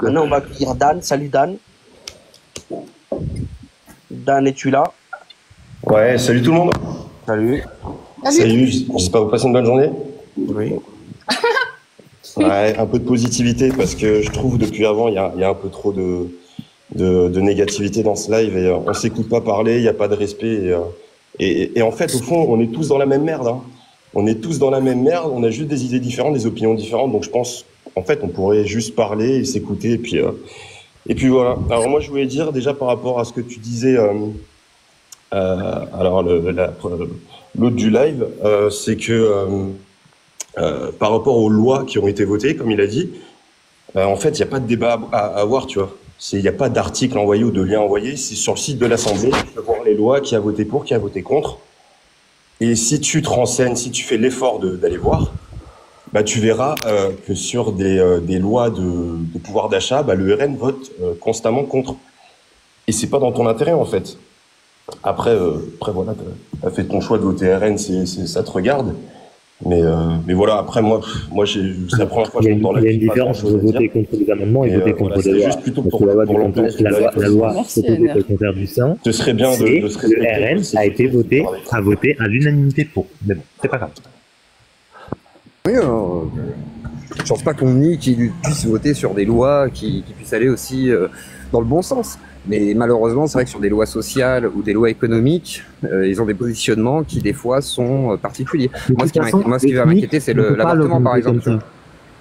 Maintenant, on va accueillir Dan. Salut Dan. Dan, es-tu là? Ouais, salut tout le monde. Salut. Salut, j'espère que vous passez une bonne journée. Oui. Ouais, un peu de positivité parce que je trouve depuis avant, il y a un peu trop de négativité dans ce live et on s'écoute pas parler, il n'y a pas de respect. Et en fait, au fond, on est tous dans la même merde. Hein. On est tous dans la même merde, on a juste des idées différentes, des opinions différentes. Donc je pense, en fait, on pourrait juste parler et s'écouter. Et puis voilà. Alors moi, je voulais dire déjà par rapport à ce que tu disais, alors l'autre du live, c'est que par rapport aux lois qui ont été votées, comme il a dit, en fait, il n'y a pas de débat à avoir, tu vois. Il n'y a pas d'article envoyé ou de lien envoyé. C'est sur le site de l'Assemblée. Tu peux voir les lois, qui a voté pour, qui a voté contre. Et si tu te renseignes, si tu fais l'effort d'aller voir, bah, tu verras que sur des lois de pouvoir d'achat, bah, le RN vote constamment contre. Et c'est pas dans ton intérêt, en fait. Après voilà, t'as fait ton choix de voter RN, ça te regarde. Mais voilà, après, moi c'est la première fois que je monte dans la Il y a une différence entre voter contre les amendements et voter contre les lois. Juste plutôt pour la loi du canton, la loi proposée par le canton du sein. Ce serait bien de se respecter. Le RN a voté à l'unanimité pour. Mais bon, c'est pas grave. Oui, je pense pas qu'on nie qu'il puisse voter sur des lois qui puissent aller aussi dans le bon sens. Mais malheureusement, c'est vrai que sur des lois sociales ou des lois économiques, ils ont des positionnements qui des fois sont particuliers. Moi, ce qui va m'inquiéter, c'est l'avortement, par exemple.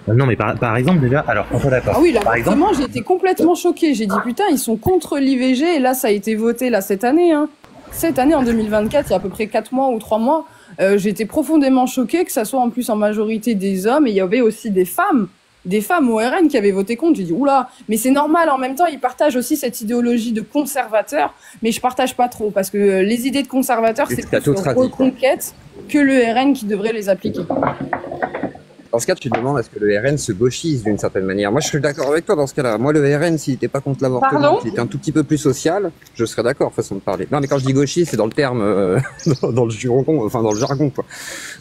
Non, mais par exemple, déjà, alors, on est d'accord. Ah oui, l'avortement, j'ai été complètement choquée. J'ai dit, putain, ils sont contre l'IVG, et là, ça a été voté, là, cette année, hein. Cette année, en 2024, il y a à peu près 4 mois ou 3 mois, j'ai été profondément choquée que ça soit en plus en majorité des hommes, et il y avait aussi des femmes au RN qui avaient voté contre. J'ai dit, oula, mais c'est normal, en même temps, ils partagent aussi cette idéologie de conservateur, mais je partage pas trop, parce que les idées de conservateurs, c'est plus une reconquête que le RN qui devrait les appliquer. Dans ce cas, tu demandes à ce que le RN se gauchise d'une certaine manière. Moi, je suis d'accord avec toi dans ce cas-là. Moi, le RN, s'il n'était pas contre l'avortement, s'il était un tout petit peu plus social, je serais d'accord, façon de parler. Non, mais quand je dis gauchiste, c'est dans le terme, dans le jargon, enfin, dans le jargon, quoi.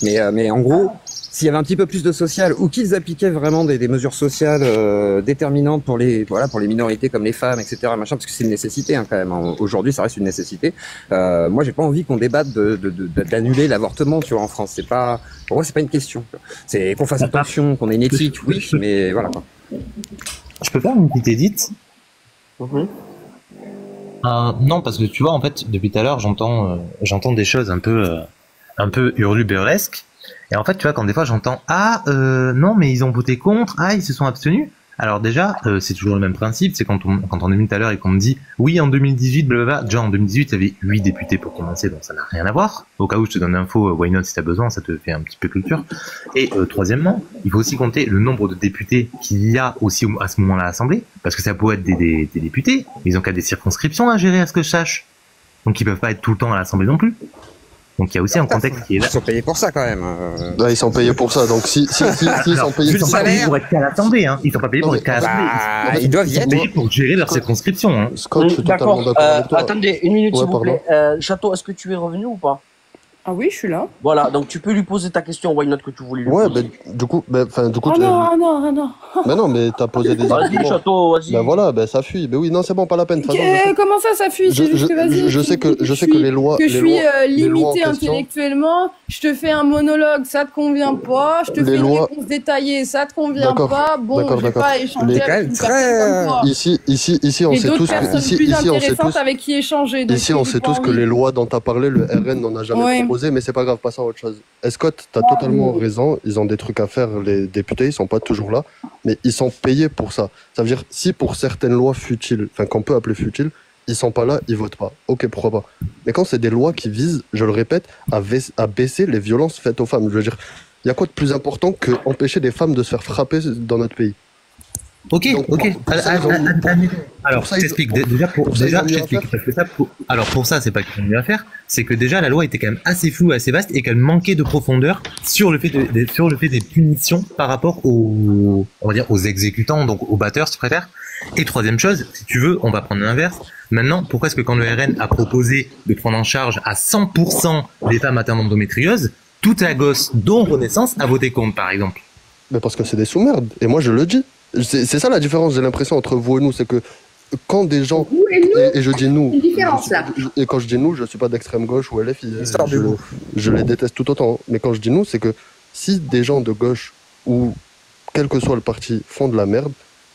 Mais en gros, s'il y avait un petit peu plus de social, ou qu'ils appliquaient vraiment des mesures sociales déterminantes pour les minorités comme les femmes, etc., machin, parce que c'est une nécessité, hein, quand même. Aujourd'hui, ça reste une nécessité. Moi, j'ai pas envie qu'on débatte d'annuler l'avortement, tu vois, en France. Pour moi, c'est pas une question. C'est qu'on fasse attention, qu'on ait une éthique, oui, mais voilà, quoi. Je peux faire une petite édite? Non, parce que tu vois, en fait, depuis tout à l'heure, j'entends des choses un peu hurluberlesques. Et en fait, tu vois, quand des fois j'entends non, mais ils ont voté contre, ils se sont abstenus. Alors déjà, c'est toujours le même principe, c'est quand on est venu tout à l'heure et qu'on me dit oui, en 2018, blablabla. Déjà en 2018, il y avait 8 députés pour commencer, donc ça n'a rien à voir. Au cas où je te donne l'info, why not, si t'as besoin, ça te fait un petit peu culture. Et troisièmement, il faut aussi compter le nombre de députés qu'il y a aussi à ce moment-là à l'Assemblée, parce que ça pourrait être des députés, mais ils ont qu'à des circonscriptions à gérer, à ce que je sache. Donc ils peuvent pas être tout le temps à l'Assemblée non plus. Donc il y a aussi un contexte qui est là. Ils sont payés pour ça quand même. Ouais, ils sont payés pour ça. Donc si sont payés, ils sont pas payés pour être qu'à l'Assemblée, hein. Ils sont pas payés pour être qu'à l'Assemblée. Ils doivent y être payés pour gérer leur circonscription. Hein. Scott, je suis totalement d'accord avec toi. Attendez, une minute s'il vous plaît. Château, est-ce que tu es revenu ou pas? Ah oui, je suis là. Voilà, donc tu peux lui poser ta question, why not, que tu voulais lui poser. Ouais, du coup. Oh non. Mais non, mais t'as posé des arguments. Vas-y, Château, vas-y. Ben voilà, ça fuit. Ben oui, non, c'est bon, pas la peine. Comment ça fuit? C'est juste que vas-y. Je sais que les lois. Que je suis limité intellectuellement, je te fais un monologue, ça te convient pas, je te fais une réponse détaillée, ça te convient pas, bon, je vais pas échanger avec une personne comme toi. Ici, on sait tous Ici, on sait tous que les lois dont t'as parlé, le RN n'en a jamais proposé, mais c'est pas grave, passons à autre chose. Scott, t'as totalement raison, ils ont des trucs à faire, les députés, ils sont pas toujours là, mais ils sont payés pour ça. Ça veut dire, si pour certaines lois futiles, enfin qu'on peut appeler futiles, ils sont pas là, ils votent pas. Ok, pourquoi pas. Mais quand c'est des lois qui visent, je le répète, à baisser les violences faites aux femmes, je veux dire, il y a quoi de plus important que empêcher des femmes de se faire frapper dans notre pays? Ok. Alors, je t'explique. Déjà, je t'explique. Parce que alors, pour ça, c'est pas qu'il faut mieux à faire. C'est que déjà, la loi était quand même assez floue, assez vaste, et qu'elle manquait de profondeur sur le fait des punitions par rapport on va dire, aux exécutants, donc aux batteurs, si tu préfères. Et troisième chose, si tu veux, on va prendre l'inverse. Maintenant, pourquoi est-ce que quand le RN a proposé de prendre en charge à 100% les femmes atteintes d'endométriose, toute la gosse, dont Renaissance, a voté contre, par exemple? Mais parce que c'est des sous-merdes. Et moi, je le dis. C'est ça la différence, j'ai l'impression, entre vous et nous, c'est que quand des gens, Vous et nous, et je dis nous, une différence là. et quand je dis nous, je suis pas d'extrême gauche ou LFI, je les déteste tout autant, mais quand je dis nous, c'est que si des gens de gauche ou quel que soit le parti font de la merde,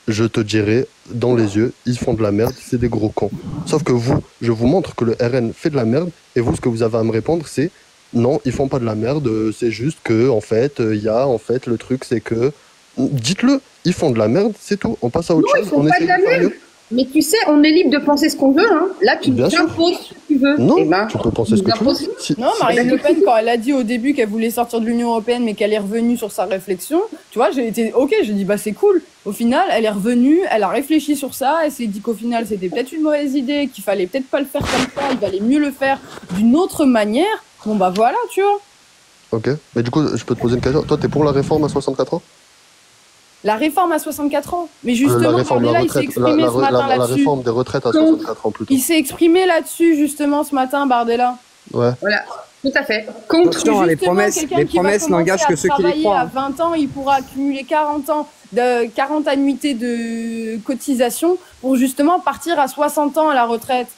je te dirai dans les yeux, ils font de la merde, c'est des gros cons. Sauf que vous, je vous montre que le RN fait de la merde, et vous, ce que vous avez à me répondre, c'est non, ils font pas de la merde, c'est juste que, en fait, le truc, c'est que, dites-le, ils font de la merde, c'est tout, on passe à autre chose. Ils font pas de la merde. Mais tu sais, on est libre de penser ce qu'on veut. Hein. Là, tu nous imposes ce que tu veux. Non, tu peux penser ce que tu veux. Non, Marine Le Pen, quand elle a dit au début qu'elle voulait sortir de l'Union Européenne, mais qu'elle est revenue sur sa réflexion, tu vois, j'ai été ok, j'ai dit bah c'est cool. Au final, elle est revenue, elle a réfléchi sur ça, elle s'est dit qu'au final c'était peut-être une mauvaise idée, qu'il fallait peut-être pas le faire comme ça, il valait mieux le faire d'une autre manière. Bon bah voilà, tu vois. Ok, mais du coup, je peux te poser une question. Toi, t'es pour la réforme à 64 ans? La réforme à 64 ans. Mais justement, Bardella, il s'est exprimé ce matin là-dessus. La réforme des retraites à 64 ans plutôt. Il s'est exprimé là-dessus justement ce matin, Bardella. Ouais. Voilà, tout à fait. Contre les promesses n'engagent que ceux qui les croient. À 20 ans, il pourra accumuler 40 annuités de cotisation pour justement partir à 60 ans à la retraite.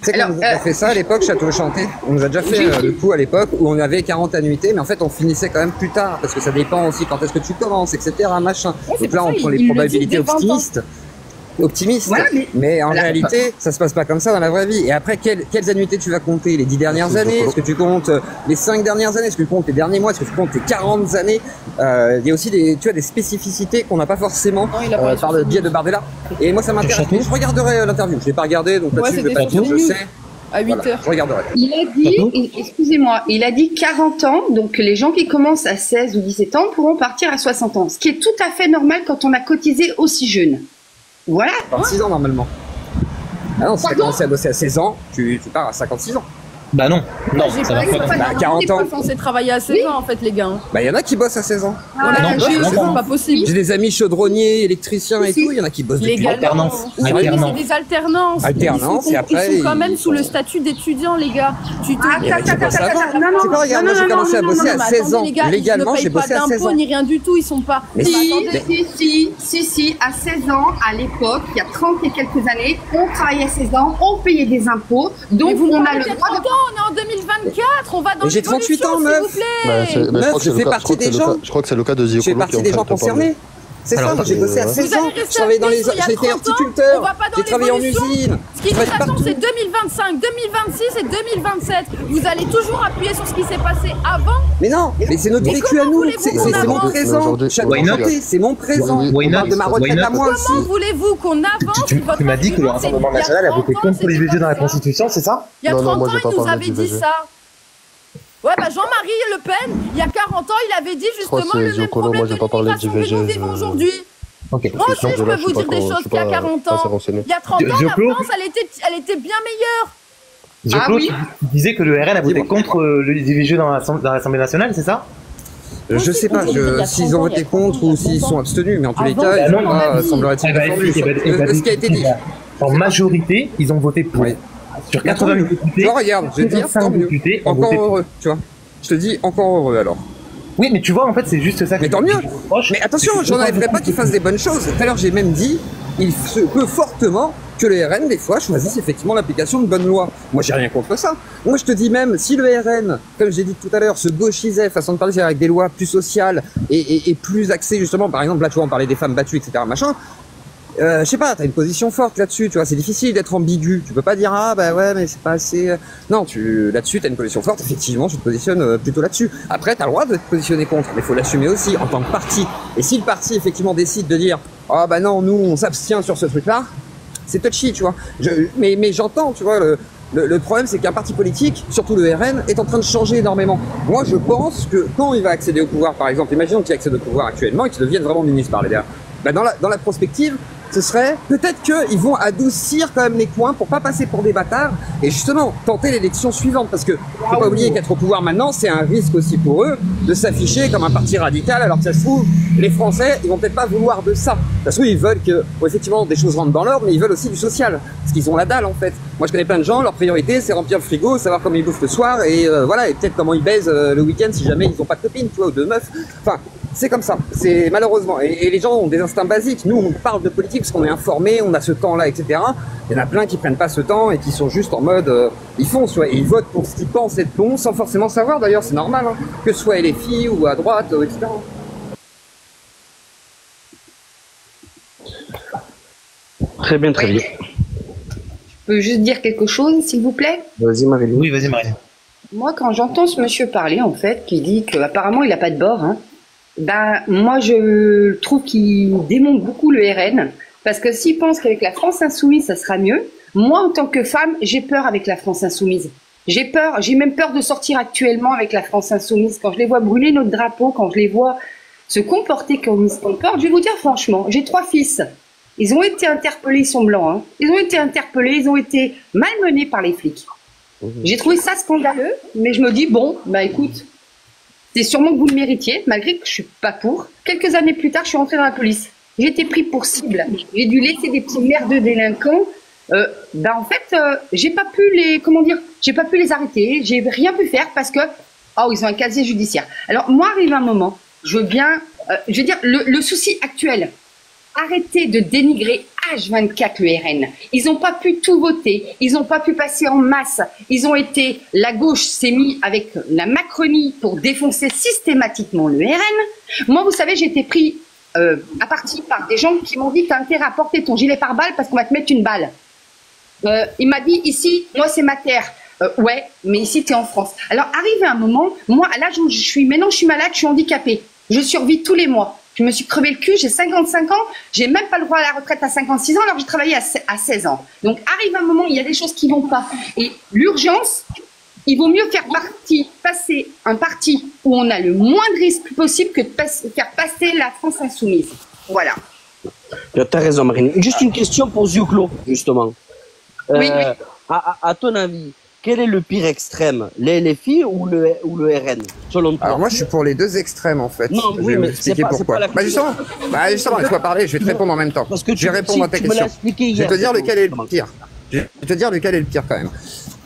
Tu sais qu'on nous a déjà fait ça à l'époque, Château Chanté. On nous a déjà fait le coup à l'époque où on avait 40 annuités, mais en fait on finissait quand même plus tard, parce que ça dépend aussi quand est-ce que tu commences, etc. Machin. Donc là on prend les probabilités optimistes. Voilà, mais en réalité, ça se passe pas comme ça dans la vraie vie. Et après, quelles annuités tu vas compter? Les 10 dernières années? Est-ce que tu comptes les 5 dernières années? Est-ce que tu comptes les derniers mois? Est-ce que tu comptes les 40 années? Il y a aussi des spécificités qu'on n'a pas forcément par le biais de Bardella. Et moi, ça m'intéresse. Je regarderai l'interview. Je l'ai pas regardé, donc là-dessus, je vais pas dire, je sais. À 8 heures. Je regarderai. Il a dit, excusez-moi, il a dit 40 ans, donc les gens qui commencent à 16 ou 17 ans pourront partir à 60 ans. Ce qui est tout à fait normal quand on a cotisé aussi jeune. Voilà. 26 ans normalement. Ah non, si t'as commencé à bosser à 16 ans, tu pars à 56 ans. Bah non, ça va pas. 40 ans. On est censé travailler à 16 ans en fait, les gars. Bah il y en a qui bossent à 16 ans. C'est pas possible. J'ai des amis chaudronniers, électriciens et tout, il y en a qui bossent depuis alternance. C'est des alternances. Alternance et après ils sont quand même sous le statut d'étudiant, les gars. Non, c'est pas regarde, moi j'ai commencé à bosser à 16 ans. Légalement, j'ai bossé à 16 ans. Ni rien du tout, ils sont pas. Si, à 16 ans, à l'époque, il y a 30 et quelques années, on travaillait à 16 ans, on payait des impôts, donc on a le droit de... On est en 2024, on va dans j'ai 38 ans, meuf. Meuf, je fais partie des gens. Je crois que c'est le cas de Ziocolo. Je fais partie des gens concernés. C'est ça, moi j'ai bossé à 16 ans. Je travaillais dans les... J'étais horticulteur. J'ai travaillé en usine. Ce qui nous attend, c'est 2025, 2026 et 2027. Vous allez toujours appuyer sur ce qui s'est passé avant. Mais non, mais c'est notre vécu à nous. C'est mon présent. C'est mon présent. On parle de ma retraite à moi aussi. Comment voulez-vous qu'on avance? Tu m'as dit que le Rassemblement national a voté contre l'IVG dans la Constitution, c'est ça? Il y a 30 ans, il nous avait dit ça. Ouais, bah Jean-Marie Le Pen, il y a 40 ans, il avait dit justement le même problème de l'immigration que nous vivons aujourd'hui. Moi aussi, je peux vous dire des choses qu'il y a 40 ans. Il y a 30 ans, la France, elle était bien meilleure. Tu disais que le RN a voté contre l'IVG dans l'Assemblée nationale, c'est ça? Je sais pas s'ils ont voté contre ou s'ils sont abstenus, mais en tous les cas, semblerait-il défendu. Ce qui a été dit. En majorité, ils ont voté pour. Sur 80 députés. Tu vois, regarde, je vais dire, tant mieux. Encore heureux, tu vois. Je te dis, encore heureux alors. Oui, mais tu vois, en fait, c'est juste ça. Mais tant mieux. Mais attention, j'en arriverai pas qu'ils fassent des bonnes choses. Tout à l'heure, j'ai même dit, il se peut fortement que le RN, des fois, choisisse effectivement l'application de bonnes lois. Moi, j'ai rien contre ça. Moi, je te dis même, si le RN, comme j'ai dit tout à l'heure, se gauchisait, façon de parler, avec des lois plus sociales et plus axées, justement, par exemple, là, tu vois, on parlait des femmes battues, etc., machin. Je sais pas, t'as une position forte là-dessus, tu vois, c'est difficile d'être ambigu. Tu peux pas dire, ah bah ouais, mais c'est pas assez... Non, là-dessus, t'as une position forte, effectivement, tu te positionnes plutôt là-dessus. Après, t'as le droit de te positionner contre, mais faut l'assumer aussi en tant que parti. Et si le parti, effectivement, décide de dire, ah bah non, nous, on s'abstient sur ce truc-là, c'est touchy, tu vois. Mais j'entends, tu vois, le problème, c'est qu'un parti politique, surtout le RN, est en train de changer énormément. Moi, je pense que quand il va accéder au pouvoir, par exemple, imaginons qu'il accède au pouvoir actuellement et qu'il devienne vraiment ministre par les derrière, bah dans la prospective, ce serait peut-être qu'ils vont adoucir quand même les coins pour pas passer pour des bâtards et justement tenter l'élection suivante, parce que faut pas oublier qu'être au pouvoir maintenant, c'est un risque aussi pour eux de s'afficher comme un parti radical, alors que ça se trouve, les Français, ils vont peut-être pas vouloir de ça. Ça se trouve, ils veulent que, bon, effectivement, des choses rentrent dans l'ordre, mais ils veulent aussi du social, parce qu'ils ont la dalle en fait. Moi, je connais plein de gens, leur priorité, c'est remplir le frigo, savoir comment ils bouffent le soir et voilà, et peut-être comment ils baisent le week-end si jamais ils ont pas de copine, tu vois, ou de meufs. Enfin, C'est comme ça, c'est malheureusement. Et les gens ont des instincts basiques. Nous, on parle de politique parce qu'on est informés, on a ce temps-là, etc. Il y en a plein qui prennent pas ce temps et qui sont juste en mode, ils foncent, tu vois, et ils votent pour ce qu'ils pensent être bon, sans forcément savoir. D'ailleurs, c'est normal, hein, que ce soit LFI ou à droite, etc. Très bien, très bien. Je peux juste dire quelque chose, s'il vous plaît? Vas-y, Marie. Oui, vas-y, Marie. Moi, quand j'entends ce monsieur parler, en fait, qui dit qu'apparemment il n'a pas de bord, hein, ben, moi, je trouve qu'il démonte beaucoup le RN, parce que s'il pense qu'avec la France Insoumise, ça sera mieux, moi, en tant que femme, j'ai peur avec la France Insoumise. J'ai peur, j'ai même peur de sortir actuellement avec la France Insoumise. Quand je les vois brûler notre drapeau, quand je les vois se comporter comme ils se comportent, je vais vous dire franchement, j'ai 3 fils. Ils ont été interpellés, ils sont blancs, hein. Ils ont été interpellés, ils ont été malmenés par les flics. J'ai trouvé ça scandaleux, mais je me dis, bon, bah écoute, c'est sûrement que vous le méritiez, malgré que je suis pas pour. Quelques années plus tard, je suis rentrée dans la police. J'ai été pris pour cible. J'ai dû laisser des petits merdeux délinquants. En fait, j'ai pas pu j'ai pas pu les arrêter, j'ai rien pu faire parce que, oh, ils ont un casier judiciaire. Alors, moi, arrive un moment, je veux dire, le souci actuel, arrêtez de dénigrer H24 le RN. Ils n'ont pas pu tout voter, ils n'ont pas pu passer en masse. La gauche s'est mise avec la Macronie pour défoncer systématiquement le RN. Moi, vous savez, j'ai été pris à partie par des gens qui m'ont dit, t'as intérêt à porter ton gilet pare-balles parce qu'on va te mettre une balle. Il m'a dit, ici, moi, c'est ma terre. Ouais, mais ici, tu es en France. Alors, arrivé un moment, moi, à l'âge où je suis, maintenant, je suis malade, je suis handicapée. Je survis tous les mois. Je me suis crevé le cul, j'ai 55 ans, j'ai même pas le droit à la retraite à 56 ans, alors que j'ai travaillé à 16 ans. Donc, arrive un moment, il y a des choses qui vont pas. Et l'urgence, il vaut mieux passer un parti où on a le moins de risques possible que de faire passer la France Insoumise. Voilà. Tu as raison, Marine. Juste une question pour Zioclo, justement. Oui. À ton avis, quel est le pire extrême, les LFI ou le RN, selon toi? Alors moi, je suis pour les deux extrêmes, en fait. Non, je oui, vais mais expliquer pourquoi. Justement, laisse-moi parler, je vais te répondre en même temps. Parce que je vais répondre à ta question. Je vais te dire lequel est le pire. Je vais te dire lequel est le pire, quand même.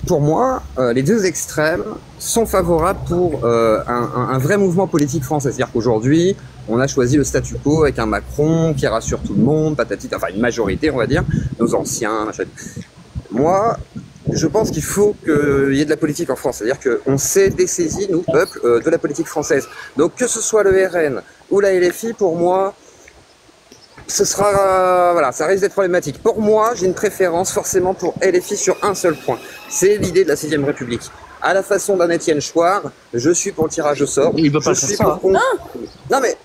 Pour moi, les deux extrêmes sont favorables pour un vrai mouvement politique français. C'est-à-dire qu'aujourd'hui, on a choisi le statu quo avec un Macron qui rassure tout le monde, enfin une majorité, on va dire, nos anciens, machin. Moi, je pense qu'il faut qu'il y ait de la politique en France. C'est-à-dire qu'on s'est dessaisi, nous, peuple, de la politique française. Donc que ce soit le RN ou la LFI, pour moi, ce sera, voilà, ça risque d'être problématique. Pour moi, j'ai une préférence forcément pour LFI sur un seul point. C'est l'idée de la 6ème République. À la façon d'un Étienne Chouard, je suis pour le tirage au sort. Il veut pas faire ça. Non mais,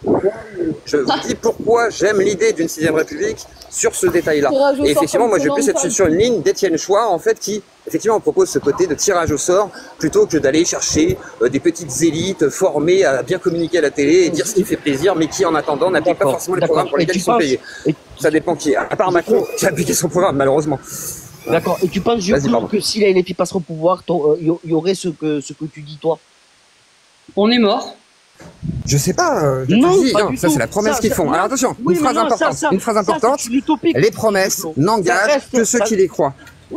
je vous dis pourquoi j'aime l'idée d'une 6ème République sur ce détail-là. Et effectivement, moi je vais plus être sur une ligne d'Étienne Chouard, en fait, qui effectivement propose ce côté de tirage au sort, plutôt que d'aller chercher des petites élites formées à bien communiquer à la télé et dire ce qui fait plaisir, mais qui en attendant n'appliquent pas forcément les programmes pour lesquels ils sont payés. Ça dépend qui. À part Macron, qui a appliqué son programme, malheureusement. D'accord. Et tu penses, Zioclo, que si la LFI passerait au pouvoir, il y aurait ce que tu dis, toi? On est mort. Je sais pas, ça c'est la promesse qu'ils font. Alors attention, une phrase importante, les promesses n'engagent que ceux qui les croient.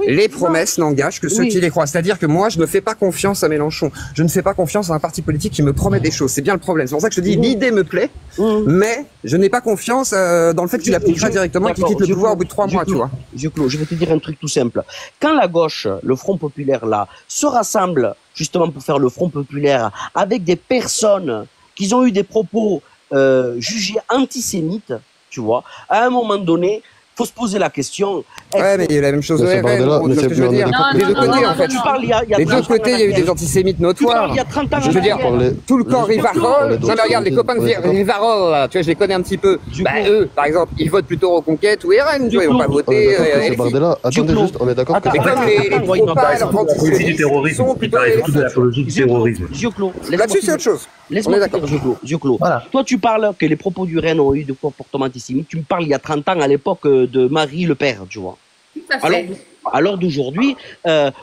Les promesses n'engagent que ceux qui les croient. C'est-à-dire que moi, je ne fais pas confiance à Mélenchon. Je ne fais pas confiance à un parti politique qui me promet des choses. C'est bien le problème. C'est pour ça que je te dis, l'idée me plaît, mais je n'ai pas confiance dans le fait qu'il appliquera directement et qu'il quitte le pouvoir au bout de 3 mois, tu vois. Je vais te dire un truc tout simple. Quand la gauche, le Front populaire, là, se rassemble justement pour faire le Front populaire avec des personnes qui ont eu des propos jugés antisémites, tu vois, à un moment donné, faut se poser la question. Ouais, mais il y a la même chose au RN. Ce que je veux dire. Les deux côtés, en fait. Les deux côtés, il y a eu des antisémites notoires. Il y a 30 ans. Je veux dire, tout le camp Rivarol. Non, mais regarde, les copains de Rivarol, là, tu vois, je les connais un petit peu. Bah, eux, par exemple, ils votent plutôt Reconquête ou RN, tu vois, ils vont pas voter. Attendez juste, on est d'accord que c'est comme les propales du terrorisme, il parle surtout de l'apologie du terrorisme. Là-dessus, c'est autre chose. Laisse-moi te dire, Zioclo. Toi, tu parles que les propos du RN ont eu des comportements antisémites. Tu me parles il y a 30 ans, à l'époque de Marie Le Père, tu vois. Alors d'aujourd'hui,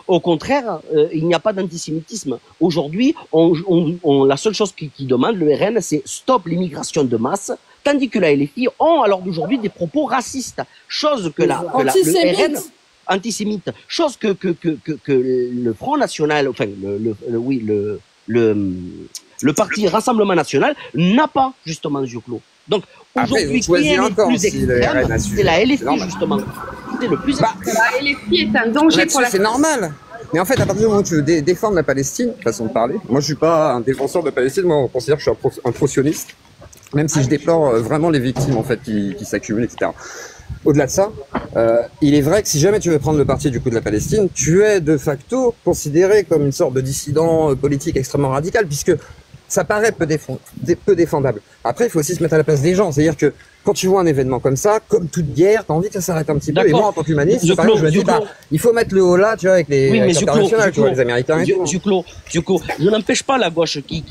au contraire, il n'y a pas d'antisémitisme. Aujourd'hui, la seule chose qui demande le RN, c'est stop l'immigration de masse, tandis que la LFI ont alors d'aujourd'hui des propos racistes, chose que le RN antisémite, chose que le Front National, enfin Le parti Rassemblement National n'a pas, justement, yeux clos. Donc, aujourd'hui, qui est le plus extrême, c'est la LFI, justement. C'est le plus extrême. La LFI est un danger pour la... C'est normal. Mais en fait, à partir du moment où tu veux défendre la Palestine, façon de parler, moi je suis pas un défenseur de la Palestine, moi on considère que je suis un pro-sioniste, même si je déplore vraiment les victimes en fait qui s'accumulent, etc. Au-delà de ça, il est vrai que si jamais tu veux prendre le parti du coup de la Palestine, tu es de facto considéré comme une sorte de dissident politique extrêmement radical, puisque ça paraît peu défendable. Après, il faut aussi se mettre à la place des gens, c'est-à-dire que quand tu vois un événement comme ça, comme toute guerre, t'as envie que ça s'arrête un petit peu. Et moi, en tant qu'humaniste, je me dis, il faut mettre le haut là, tu vois, avec les internationales, tu vois, les Américains et tout. Je n'empêche pas la gauche qui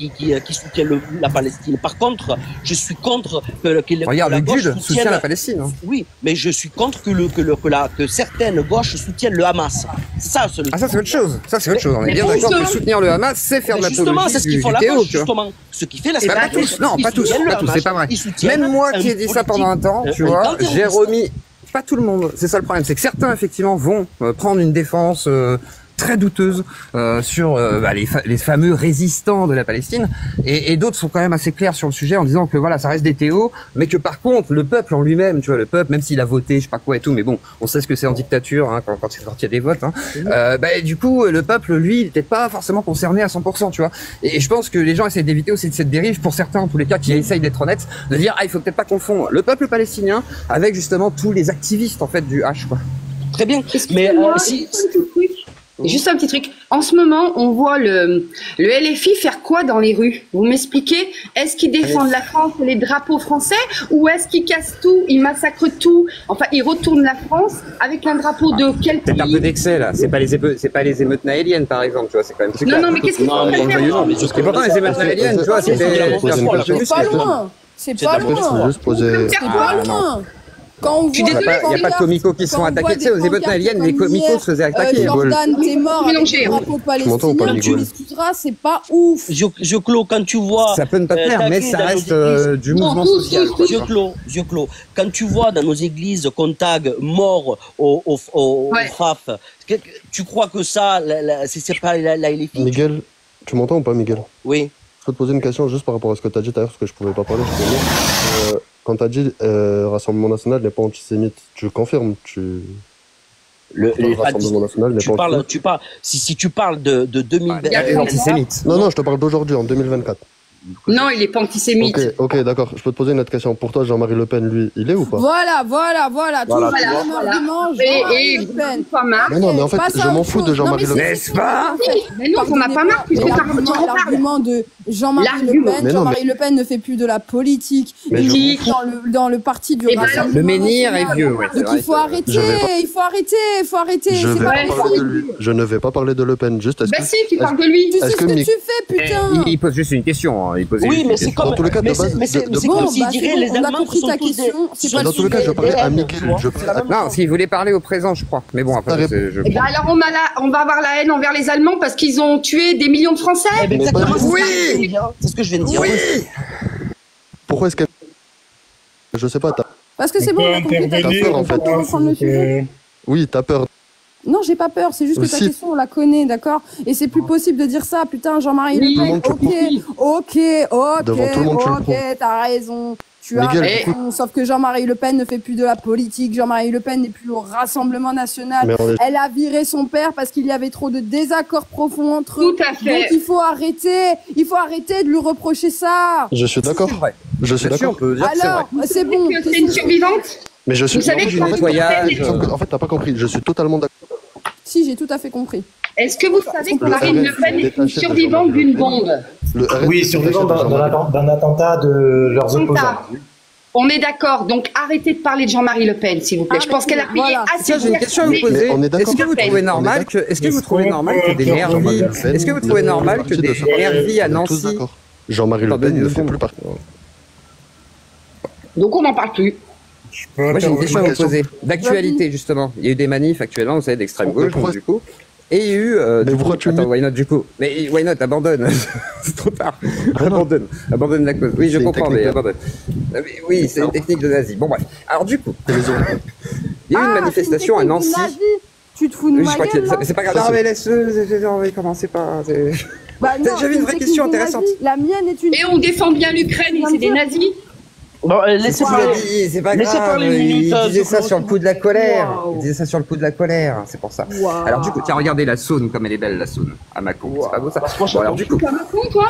soutient la Palestine. Par contre, je suis contre que regarde, la gauche soutient la Palestine. Hein. Oui, mais je suis contre que certaines gauches soutiennent le Hamas. C'est ça, ça c'est autre chose. Ça c'est autre chose. On est bien d'accord que soutenir le Hamas, c'est faire de l'apologie du théo, tu vois. Ce qui fait la pas tous, non, pas tous, c'est pas vrai. Même moi qui ai dit ça pendant un temps, tu vois, j'ai remis, pas tout le monde, c'est ça le problème, c'est que certains effectivement vont prendre une défense très douteuse sur les fameux résistants de la Palestine, et d'autres sont quand même assez clairs sur le sujet en disant que voilà, ça reste des théos, mais que par contre le peuple en lui-même, tu vois, le peuple, même s'il a voté, je sais pas quoi et tout, mais bon, on sait ce que c'est en dictature, hein, quand il y a des votes, hein, du coup le peuple, lui, il n'était pas forcément concerné à 100%, tu vois, et je pense que les gens essaient d'éviter aussi de cette dérive, pour certains en tous les cas qui essayent d'être honnêtes, de dire il faut peut-être pas confondre le peuple palestinien avec justement tous les activistes en fait du H, quoi. Très bien, mais juste un petit truc. En ce moment, on voit le LFI faire quoi dans les rues? Vous m'expliquez? Est-ce qu'ils défendent la France et les drapeaux français, ou est-ce qu'ils cassent tout, ils massacrent tout? Enfin, ils retournent la France avec un drapeau de quel pays? C'est un peu d'excès là. C'est pas les émeutes nahéliennes par exemple, tu vois. C'est quand même plus clair. Non, mais qu'est-ce qu'ils font? Et pourtant les émeutes nahéliennes, tu vois, c'est pas loin. C'est pas loin. C'est pas loin. Il n'y a pas de comicos qui sont attaqués. Tu sais, aux émeutes nahéliennes, les comicos se faisaient attaquer. Jordan, t'es mort avec le drapeau palestinien, tu m'excuseras, c'est pas ouf. Clos, quand tu vois... Ça peut ne pas te plaire, mais ça reste du mouvement social. Clos, quand tu vois dans nos églises qu'on tag mort au FAF, tu crois que ça, c'est pas la LFI? Miguel, tu m'entends ou pas, Miguel? Oui. Je peux te poser une question juste par rapport à ce que tu as dit tout à l'heure, parce que je pouvais pas parler, quand tu as dit Rassemblement National n'est pas antisémite, tu confirmes, le Rassemblement National n'est pas antisémite. Si tu parles de 2024... antisémite. Non, je te parle d'aujourd'hui, en 2024. Non, il est pas antisémite. Ok, d'accord. Je peux te poser une autre question. Pour toi, Jean-Marie Le Pen, lui, il est ou pas? Voilà. Tout Jean-Marie Le Pen. Non, mais en fait, je m'en fous de Jean-Marie Le Pen. N'est-ce pas? Mais non, on n'a pas marre, puisque l'argument de Jean-Marie Le Pen. Jean-Marie Le Pen ne fait plus de la politique. Il est dans le parti du Rassemblement. Le menhir est vieux, ouais. Donc il faut arrêter. Je ne vais pas parler de Le Pen. Juste, bah si, tu parles de lui. Tu sais ce que tu fais, putain. Il pose juste une question. Oui, mais c'est comme... Dans tous les cas, c'est comme s'il dirait les Allemands qui sont tous des... Dans tous les cas, je parlais à Miguel. Non, s'il voulait parler au présent, je crois. Mais bon, après, alors on va avoir la haine envers les Allemands parce qu'ils ont tué des millions de Français. Exactement. Oui, c'est ce que je viens de dire. Oui. Pourquoi est-ce que... Je sais pas, parce que c'est bon, on a compris ta question. En fait. Oui, t'as peur. Non, j'ai pas peur, c'est juste que ta question, on la connaît, d'accord? Et c'est plus possible de dire ça, putain, Jean-Marie Le Pen, ok, t'as raison. Tu as raison, sauf que Jean-Marie Le Pen ne fait plus de la politique, Jean-Marie Le Pen n'est plus au Rassemblement National. Elle a viré son père parce qu'il y avait trop de désaccords profonds entre eux. Tout à fait. Donc il faut arrêter de lui reprocher ça. Je suis d'accord. Je suis d'accord. Alors, c'est bon. C'est une survivante. Mais je suis... Vous savez que En fait, t'as pas compris, je suis totalement d'accord. Si, j'ai tout à fait compris. Est-ce que vous savez que Marine Le Pen est une survivante d'une bombe? Oui, survivante d'un attentat de leurs opposants. On est d'accord, donc arrêtez de parler de Jean-Marie Le Pen, s'il vous plaît. Je pense qu'elle a payé assez cher. J'ai une question à vous poser. Est-ce que vous trouvez normal que des Nervis... Est-ce que vous trouvez normal que des Nervis à Nancy... Jean-Marie Le Pen ne fait plus partie. Donc on n'en parle plus. Moi j'ai une question à vous poser. D'actualité justement. Il y a eu des manifs actuellement, vous savez, d'extrême gauche, du coup. Et il y a eu... Attends, why not du coup? Mais why not, abandonne. C'est trop tard. Abandonne la cause. Oui, je comprends, mais abandonne. Oui, c'est une technique de nazi. Bon bref. Alors du coup, il y a eu une manifestation à Nancy. Tu te fous de ma gueule, c'est pas grave. Non mais laisse-le, commencez pas. Bah non, T'as déjà vu une vraie question intéressante? La mienne est une... Et on défend bien l'Ukraine, et c'est des nazis. Bon, laissez parler. C'est pas Laissez grave. parler une minute, Il disait ça Zuclo. sur le coup de la colère. Wow. Il disait ça sur le coup de la colère. C'est pour ça. Wow. Alors du coup, tiens, regardez la Saône comme elle est belle, la Saône. À Mâcon. C'est pas beau ça? Bon, alors du coup, Tu es à Mâcon, toi?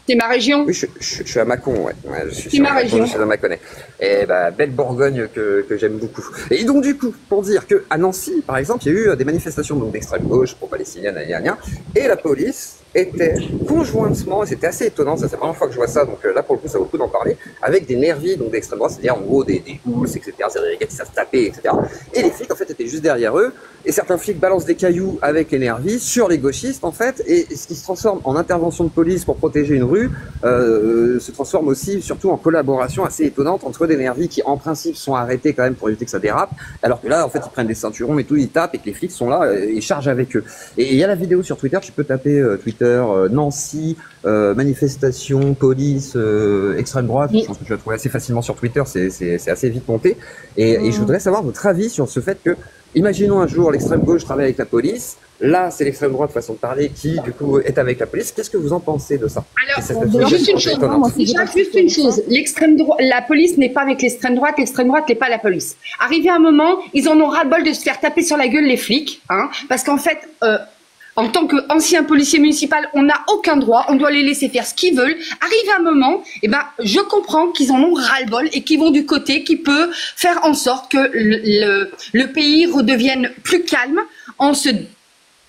C'est ma région. oui, je suis à Mâcon, ouais. Je suis C'est sur ma Mâcon, région. je suis dans Mâconnais. Et bah, belle Bourgogne que j'aime beaucoup. Et donc, du coup, pour dire que à Nancy, par exemple, il y a eu des manifestations donc d'extrême gauche pro-palestinienne l'année dernière, et la police était conjointement, et c'était assez étonnant, ça c'est la première fois que je vois ça, donc là pour le coup ça vaut le coup d'en parler, avec des nervis donc d'extrême droite, c'est-à-dire en gros des houls, etc., c'est-à-dire des gars qui savent taper, etc. Et les flics en fait étaient juste derrière eux, et certains flics balancent des cailloux avec les nervis sur les gauchistes en fait, et ce qui se transforme en intervention de police pour protéger une rue, se transforme aussi surtout en collaboration assez étonnante entre des nervis qui en principe sont arrêtés quand même pour éviter que ça dérape, alors que là en fait ils prennent des ceinturons et tout, ils tapent et que les flics sont là et chargent avec eux. Et il y a la vidéo sur Twitter, tu peux taper Twitter Nancy, manifestation, police, extrême droite, je pense que tu vas trouver assez facilement sur Twitter, c'est assez vite monté. Et je voudrais savoir votre avis sur ce fait que, imaginons un jour l'extrême gauche travaille avec la police, là c'est l'extrême droite façon de parler qui du coup est avec la police, qu'est-ce que vous en pensez de ça? Alors, juste une chose, déjà, juste une chose, l'extrême droite, la police n'est pas avec l'extrême droite n'est pas la police. Arrivé à un moment, ils en ont ras-le-bol de se faire taper sur la gueule les flics, hein, parce qu'en fait, en tant qu'ancien policier municipal, on n'a aucun droit, on doit les laisser faire ce qu'ils veulent. Arrivé un moment, eh ben, je comprends qu'ils en ont ras-le-bol et qu'ils vont du côté qui peut faire en sorte que le pays redevienne plus calme en se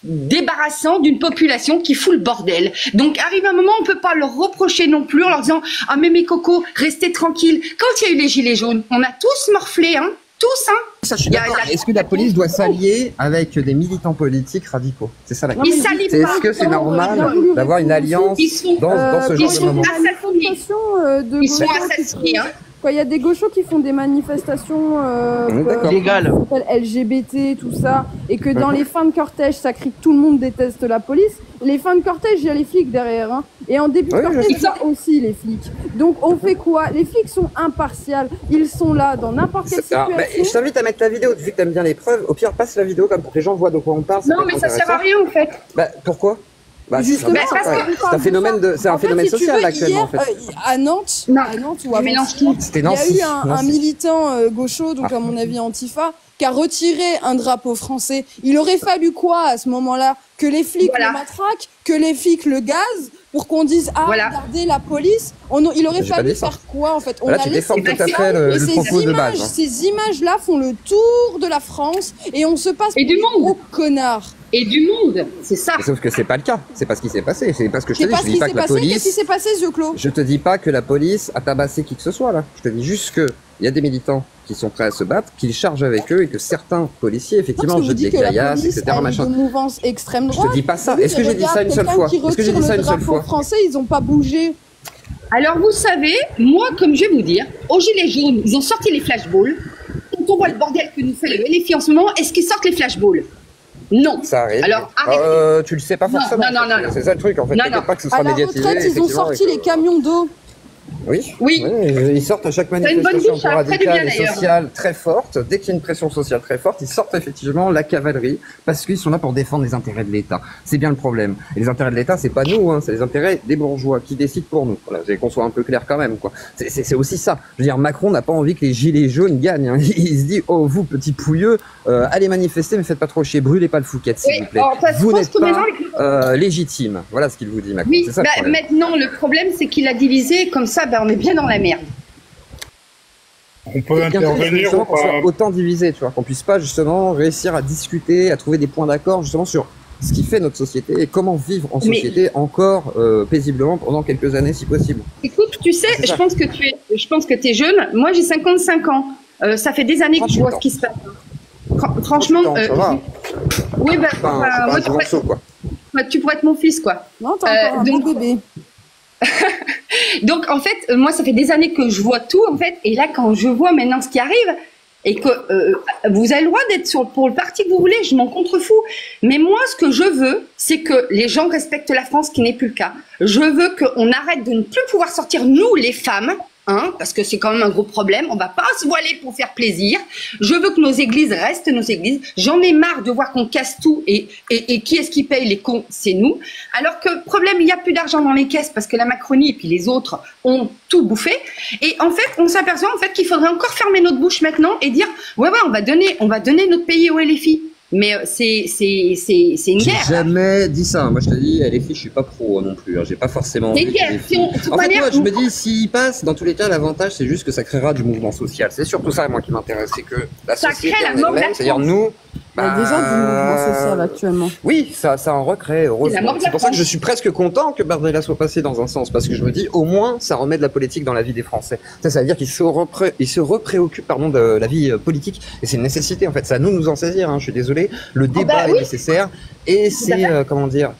débarrassant d'une population qui fout le bordel. Donc, arrive un moment, on peut pas leur reprocher non plus en leur disant « Ah, mais mes cocos, restez tranquilles. » Quand il y a eu les gilets jaunes, on a tous morflé, hein, tous, hein. Ça, je suis d'accord. Est-ce que la police doit s'allier avec des militants politiques radicaux? C'est ça la Ils question. s'allient Est-ce pas. que c'est normal d'avoir une alliance dans ce genre de moment? Ils sont assassinés, hein. Quand il y a des gauchos qui font des manifestations légales, LGBT, tout ça, et que dans les fins de cortège, ça crie que tout le monde déteste la police, les fins de cortège, il y a les flics derrière. Hein. Et en début de cortège, il y a aussi les flics. Donc on fait quoi? Les flics sont impartials. Ils sont là dans n'importe quelle situation. Je t'invite à mettre la vidéo, vu que t'aimes bien les preuves. Au pire, passe la vidéo comme pour que les gens voient de quoi on parle. Non, mais ça sert à rien, en fait. Pourquoi? Justement, c'est un phénomène, social actuellement en fait. À Nantes, ou à Nancy, il y a eu un militant gaucho, donc à mon avis Antifa, qui a retiré un drapeau français. Il aurait fallu quoi à ce moment-là? Que les flics le matraquent, que les flics le gazent, pour qu'on dise regardez la police. Il aurait fallu faire quoi en fait? Là, tu défends tout à fait le propos de base. Ces images-là font le tour de la France et on se passe pour des gros connards. Et du monde, c'est ça. Sauf que c'est pas le cas. C'est pas ce qui s'est passé. C'est pas ce que je te dis. Je dis pas que la police. Qu'est-ce qui s'est passé, Zuclo? Je te dis pas que la police a tabassé qui que ce soit là. Je te dis juste que il y a des militants qui sont prêts à se battre, qu'ils chargent avec eux et que certains policiers effectivement jetent des caillasses, etc. Machin. Une mouvance extrême droite. Je te dis pas ça. Est-ce que j'ai dit ça une seule fois? Est-ce que j'ai dit ça une seule fois? Français, ils ont pas bougé. Alors vous savez, moi comme je vais vous dire, aux Gilets jaunes, ils ont sorti les flashballs. Quand on voit le bordel que nous fait le LFI en ce moment, est-ce qu'ils sortent les flashballs? Non. Ça arrive. Alors, arrêtez. Tu le sais pas forcément. Non. C'est ça le truc en fait. Pas que ce soit à la médiatisé. retraite, ils ont sorti les camions d'eau. Oui. Ils sortent à chaque manifestation radicale et sociale très forte. Dès qu'il y a une pression sociale très forte, ils sortent effectivement la cavalerie parce qu'ils sont là pour défendre les intérêts de l'État. C'est bien le problème. Et les intérêts de l'État, c'est pas nous, hein, c'est les intérêts des bourgeois qui décident pour nous. Voilà, qu'on soit un peu clair quand même, quoi. C'est aussi ça. Je veux dire, Macron n'a pas envie que les gilets jaunes gagnent. Hein. Il se dit, oh vous petits pouilleux, allez manifester, mais faites pas trop chier, brûlez pas le Fouquet, s'il vous plaît. Vous n'êtes pas légitime. Voilà ce qu'il vous dit, Macron. Oui, c'est ça, maintenant le problème, c'est qu'il a divisé comme ça. On est bien dans la merde. On peut intervenir qu'on soit autant divisé, tu vois, qu'on puisse pas justement réussir à discuter, à trouver des points d'accord justement sur ce qui fait notre société et comment vivre en société encore paisiblement pendant quelques années si possible. Écoute, tu sais, je pense que tu es jeune. Moi, j'ai 55 ans. Ça fait des années que je vois ce qui se passe. Franchement, ça va. Oui, moi, tu pourrais être mon fils, quoi. Non, t'as encore un bon bébé. Donc en fait, moi ça fait des années que je vois tout en fait, et là quand je vois maintenant ce qui arrive et que vous avez le droit d'être pour le parti que vous voulez, je m'en contrefous. Mais moi ce que je veux, c'est que les gens respectent la France, ce qui n'est plus le cas. Je veux qu'on arrête de ne plus pouvoir sortir nous les femmes, hein, parce que c'est quand même un gros problème. On va pas se voiler pour faire plaisir. Je veux que nos églises restent nos églises. J'en ai marre de voir qu'on casse tout et qui est-ce qui paye les cons? C'est nous. Alors que problème, il n'y a plus d'argent dans les caisses parce que la Macronie et puis les autres ont tout bouffé. Et en fait, on s'aperçoit en fait qu'il faudrait encore fermer notre bouche maintenant et dire ouais, on va donner notre pays au LFI. Mais c'est une guerre. J'ai jamais dit ça. Moi, je te dis, LFI, je suis pas pro non plus. J'ai pas forcément. C'est une guerre. En fait, moi, je me dis, s'il passe, dans tous les cas, l'avantage, c'est juste que ça créera du mouvement social. C'est surtout ça, moi, qui m'intéresse, c'est que la société, crée la mort de la c'est-à-dire nous. Il y a déjà du mouvement social actuellement. Oui, ça en recrée, heureusement. C'est pour ça que je suis presque content que Bardella soit passé dans un sens, parce que je me dis, au moins, ça remet de la politique dans la vie des Français. Ça veut dire qu'ils se repréoccupent, de la vie politique, et c'est une nécessité, en fait. C'est à nous de nous en saisir, hein, je suis désolé. Le débat est nécessaire, et c'est,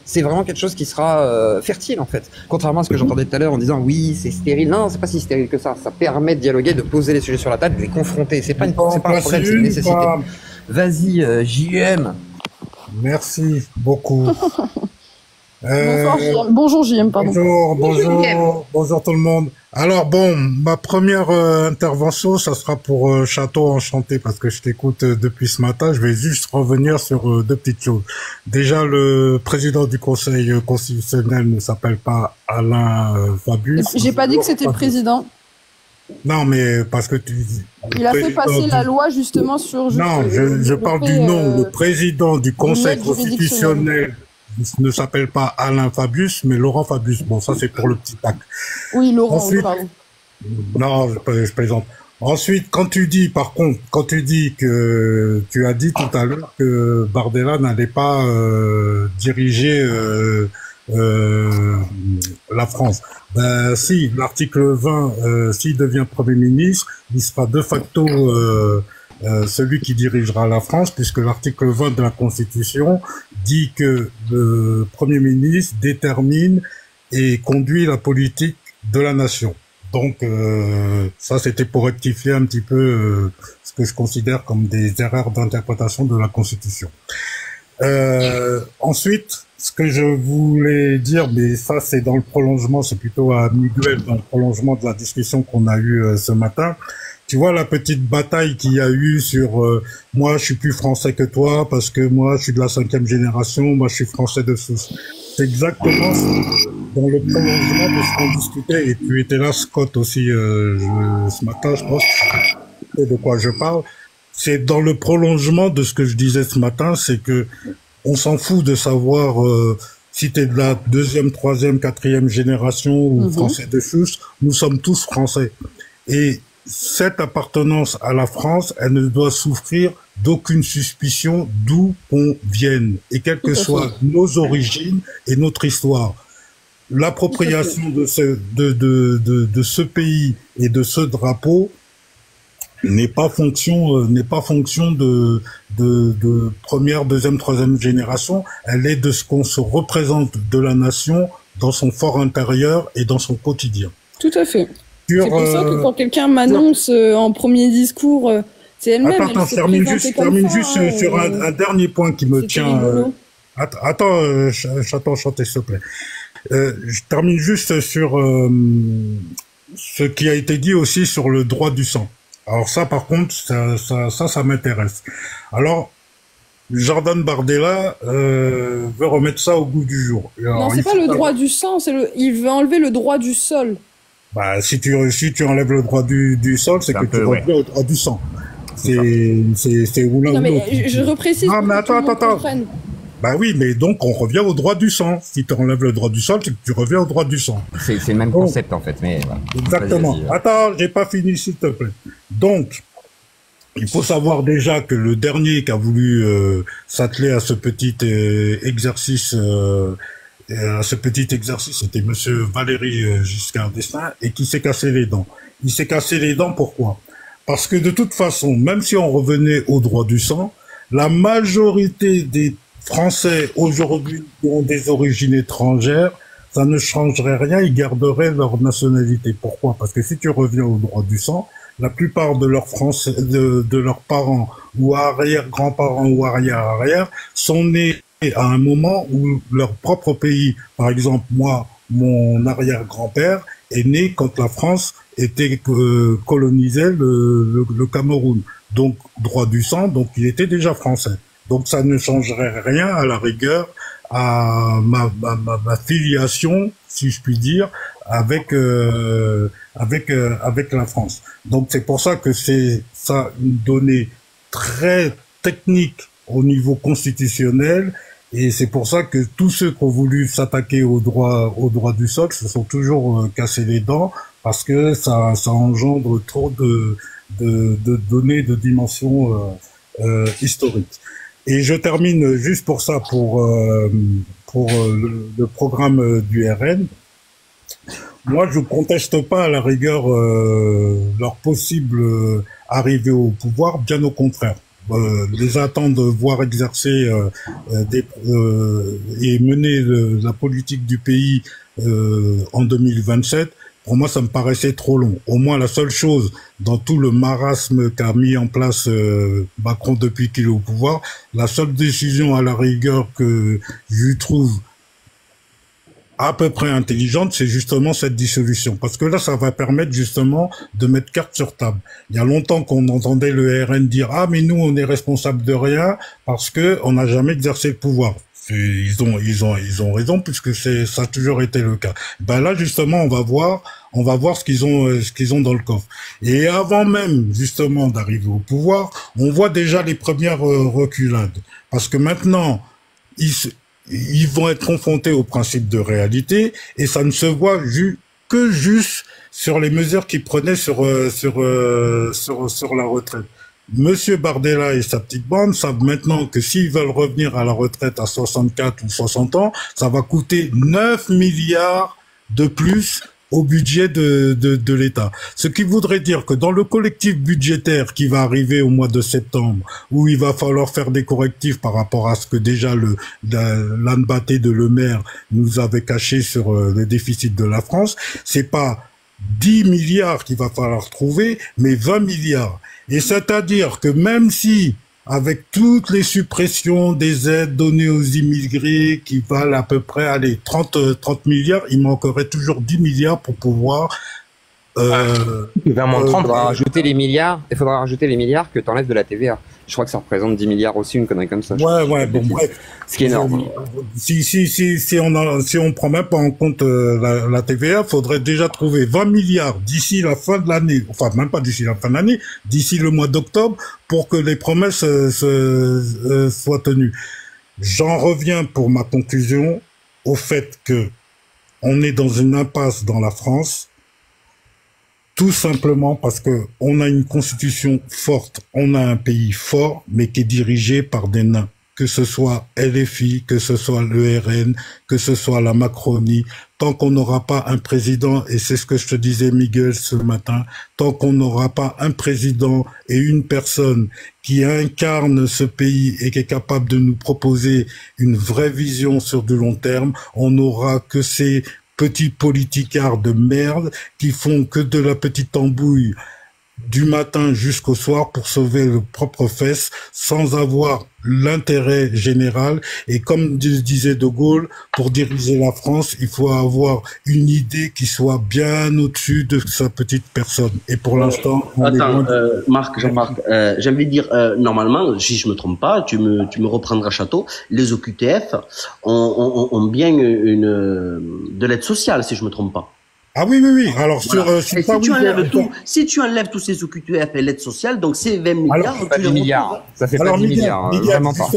c'est vraiment quelque chose qui sera fertile, en fait. Contrairement à ce que j'entendais tout à l'heure en disant, oui, c'est stérile. Non, c'est pas si stérile que ça. Ça permet de dialoguer, de poser les sujets sur la table, de les confronter. C'est pas un problème, c'est une nécessité. Vas-y, JM. Merci beaucoup. Bonjour JM, pardon. Bonjour tout le monde. Alors bon, ma première intervention, ça sera pour Château Enchanté, parce que je t'écoute depuis ce matin. Je vais juste revenir sur deux petites choses. Déjà, le président du Conseil constitutionnel ne s'appelle pas Alain Fabius. J'ai pas dit que c'était le président. Non, mais parce que il a fait passer la loi justement sur... Non, je parle du nom. Le président du Conseil constitutionnel ne s'appelle pas Alain Fabius, mais Laurent Fabius. Bon, ça c'est pour le petit tac. Oui, Laurent, ensuite, pardon. Non, je plaisante. Ensuite, quand tu dis que tu as dit tout à l'heure que Bardella n'allait pas diriger la France. Ben, si, l'article 20, s'il devient Premier ministre, il sera de facto celui qui dirigera la France, puisque l'article 20 de la Constitution dit que le Premier ministre détermine et conduit la politique de la nation. Donc, ça, c'était pour rectifier un petit peu ce que je considère comme des erreurs d'interprétation de la Constitution. Ensuite, ce que je voulais dire, mais ça c'est dans le prolongement, c'est plutôt à Miguel, dans le prolongement de la discussion qu'on a eue ce matin. Tu vois la petite bataille qu'il y a eu sur moi je suis plus français que toi parce que moi je suis de la 5e génération, moi je suis français de souche. C'est exactement dans le prolongement de ce qu'on discutait, et tu étais là Scott aussi ce matin, je pense, de quoi je parle. C'est dans le prolongement de ce que je disais ce matin, c'est que on s'en fout de savoir si t'es de la 2e, 3e, 4e génération ou français de souche. Nous sommes tous français. Et cette appartenance à la France, elle ne doit souffrir d'aucune suspicion d'où on vienne, et quelles que soient nos origines et notre histoire. L'appropriation de ce pays et de ce drapeau n'est pas fonction de première, 2e, 3e génération. Elle est de ce qu'on se représente de la nation dans son fort intérieur et dans son quotidien. Tout à fait. C'est pour ça que quand quelqu'un m'annonce en premier discours, c'est elle-même. Attends, je termine juste sur un dernier point qui me tient. Attends, Château Enchanté, s'il te plaît. Je termine juste sur ce qui a été dit aussi sur le droit du sang. Alors ça, par contre, ça m'intéresse. Alors, Jordan Bardella veut remettre ça au goût du jour. Alors, non, c'est pas le droit du sang, il veut enlever le droit du sol. Bah, si tu enlèves le droit du sol, c'est que tu reviens au droit du sang. C'est où l'un ou l'autre. Non, mais je reprécise. Non, mais attends. Bah oui, mais donc on revient au droit du sang. Si tu enlèves le droit du sol, c'est que tu reviens au droit du sang. C'est le même concept en fait, mais voilà. Exactement. Attends, j'ai pas fini, s'il te plaît. Donc, il faut savoir déjà que le dernier qui a voulu s'atteler à ce petit exercice, c'était Monsieur Valéry Giscard d'Estaing, et qui s'est cassé les dents. Il s'est cassé les dents, pourquoi? Parce que de toute façon, même si on revenait au droit du sang, la majorité des Français aujourd'hui qui ont des origines étrangères, ça ne changerait rien, ils garderaient leur nationalité. Pourquoi? Parce que si tu reviens au droit du sang, la plupart de leurs Français, de leurs parents ou arrière-grands-parents ou arrière-arrière sont nés à un moment où leur propre pays, par exemple moi, mon arrière-grand-père est né quand la France colonisait le Cameroun. Donc, droit du sang, donc il était déjà français. Donc, ça ne changerait rien à la rigueur à ma filiation, si je puis dire, avec la France. Donc, c'est pour ça que c'est ça une donnée très technique au niveau constitutionnel. Et c'est pour ça que tous ceux qui ont voulu s'attaquer au droit du sol se sont toujours cassés les dents, parce que ça engendre trop de données de dimension historique. Et je termine juste pour ça, pour le programme du RN. Moi, je conteste pas à la rigueur leur possible arrivée au pouvoir, bien au contraire. Les attendre de voir exercer et mener la politique du pays en 2027, pour moi, ça me paraissait trop long. Au moins, la seule chose dans tout le marasme qu'a mis en place Macron depuis qu'il est au pouvoir, la seule décision à la rigueur que je trouve à peu près intelligente, c'est justement cette dissolution. Parce que là, ça va permettre justement de mettre carte sur table. Il y a longtemps qu'on entendait le RN dire « Ah, mais nous, on est responsable de rien parce que on n'a jamais exercé le pouvoir ». Ils ont raison, puisque ça a toujours été le cas. Ben là, justement, on va voir ce qu'ils ont dans le coffre. Et avant même, justement, d'arriver au pouvoir, on voit déjà les premières reculades. Parce que maintenant, ils vont être confrontés au principe de réalité, et ça ne se voit que juste sur les mesures qu'ils prenaient sur la retraite. Monsieur Bardella et sa petite bande savent maintenant que s'ils veulent revenir à la retraite à 64 ou 60 ans, ça va coûter 9 milliards de plus au budget de l'État. Ce qui voudrait dire que dans le collectif budgétaire qui va arriver au mois de septembre, où il va falloir faire des correctifs par rapport à ce que déjà l'âne batté de Le Maire nous avait caché sur le déficit de la France, c'est pas 10 milliards qu'il va falloir trouver, mais 20 milliards. Et c'est-à-dire que même si, avec toutes les suppressions des aides données aux immigrés qui valent à peu près 30 milliards, il manquerait toujours 10 milliards pour pouvoir... il faudra rajouter les milliards que tu enlèves de la TVA. Je crois que ça représente 10 milliards aussi, une connerie comme ça. Ouais, bon, bref. Ce qui est énorme. Si on prend même pas en compte la TVA, faudrait déjà trouver 20 milliards d'ici la fin de l'année, enfin même pas d'ici la fin de l'année, d'ici le mois d'octobre, pour que les promesses soient tenues. J'en reviens pour ma conclusion au fait que on est dans une impasse dans la France. Tout simplement parce que on a une constitution forte, on a un pays fort, mais qui est dirigé par des nains. Que ce soit LFI, que ce soit le RN, que ce soit la Macronie, tant qu'on n'aura pas un président, et c'est ce que je te disais Miguel ce matin, tant qu'on n'aura pas un président et une personne qui incarne ce pays et qui est capable de nous proposer une vraie vision sur du long terme, on n'aura que ces petits politicards de merde qui font que de la petite tambouille du matin jusqu'au soir pour sauver le propre fesse sans avoir l'intérêt général. Et comme disait De Gaulle, pour diriger la France, il faut avoir une idée qui soit bien au-dessus de sa petite personne. Et pour l'instant... Jean-Marc, j'ai envie de dire, normalement, si je me trompe pas, tu me reprendras château, les OQTF ont bien de l'aide sociale, si je me trompe pas. Ah oui. Alors, voilà. Si tu enlèves tous ces OQTF et l'aide sociale, donc c'est 20 milliards. Alors, pas 10 milliards. Ça fait pas 10 milliards. Miguel, vraiment pas.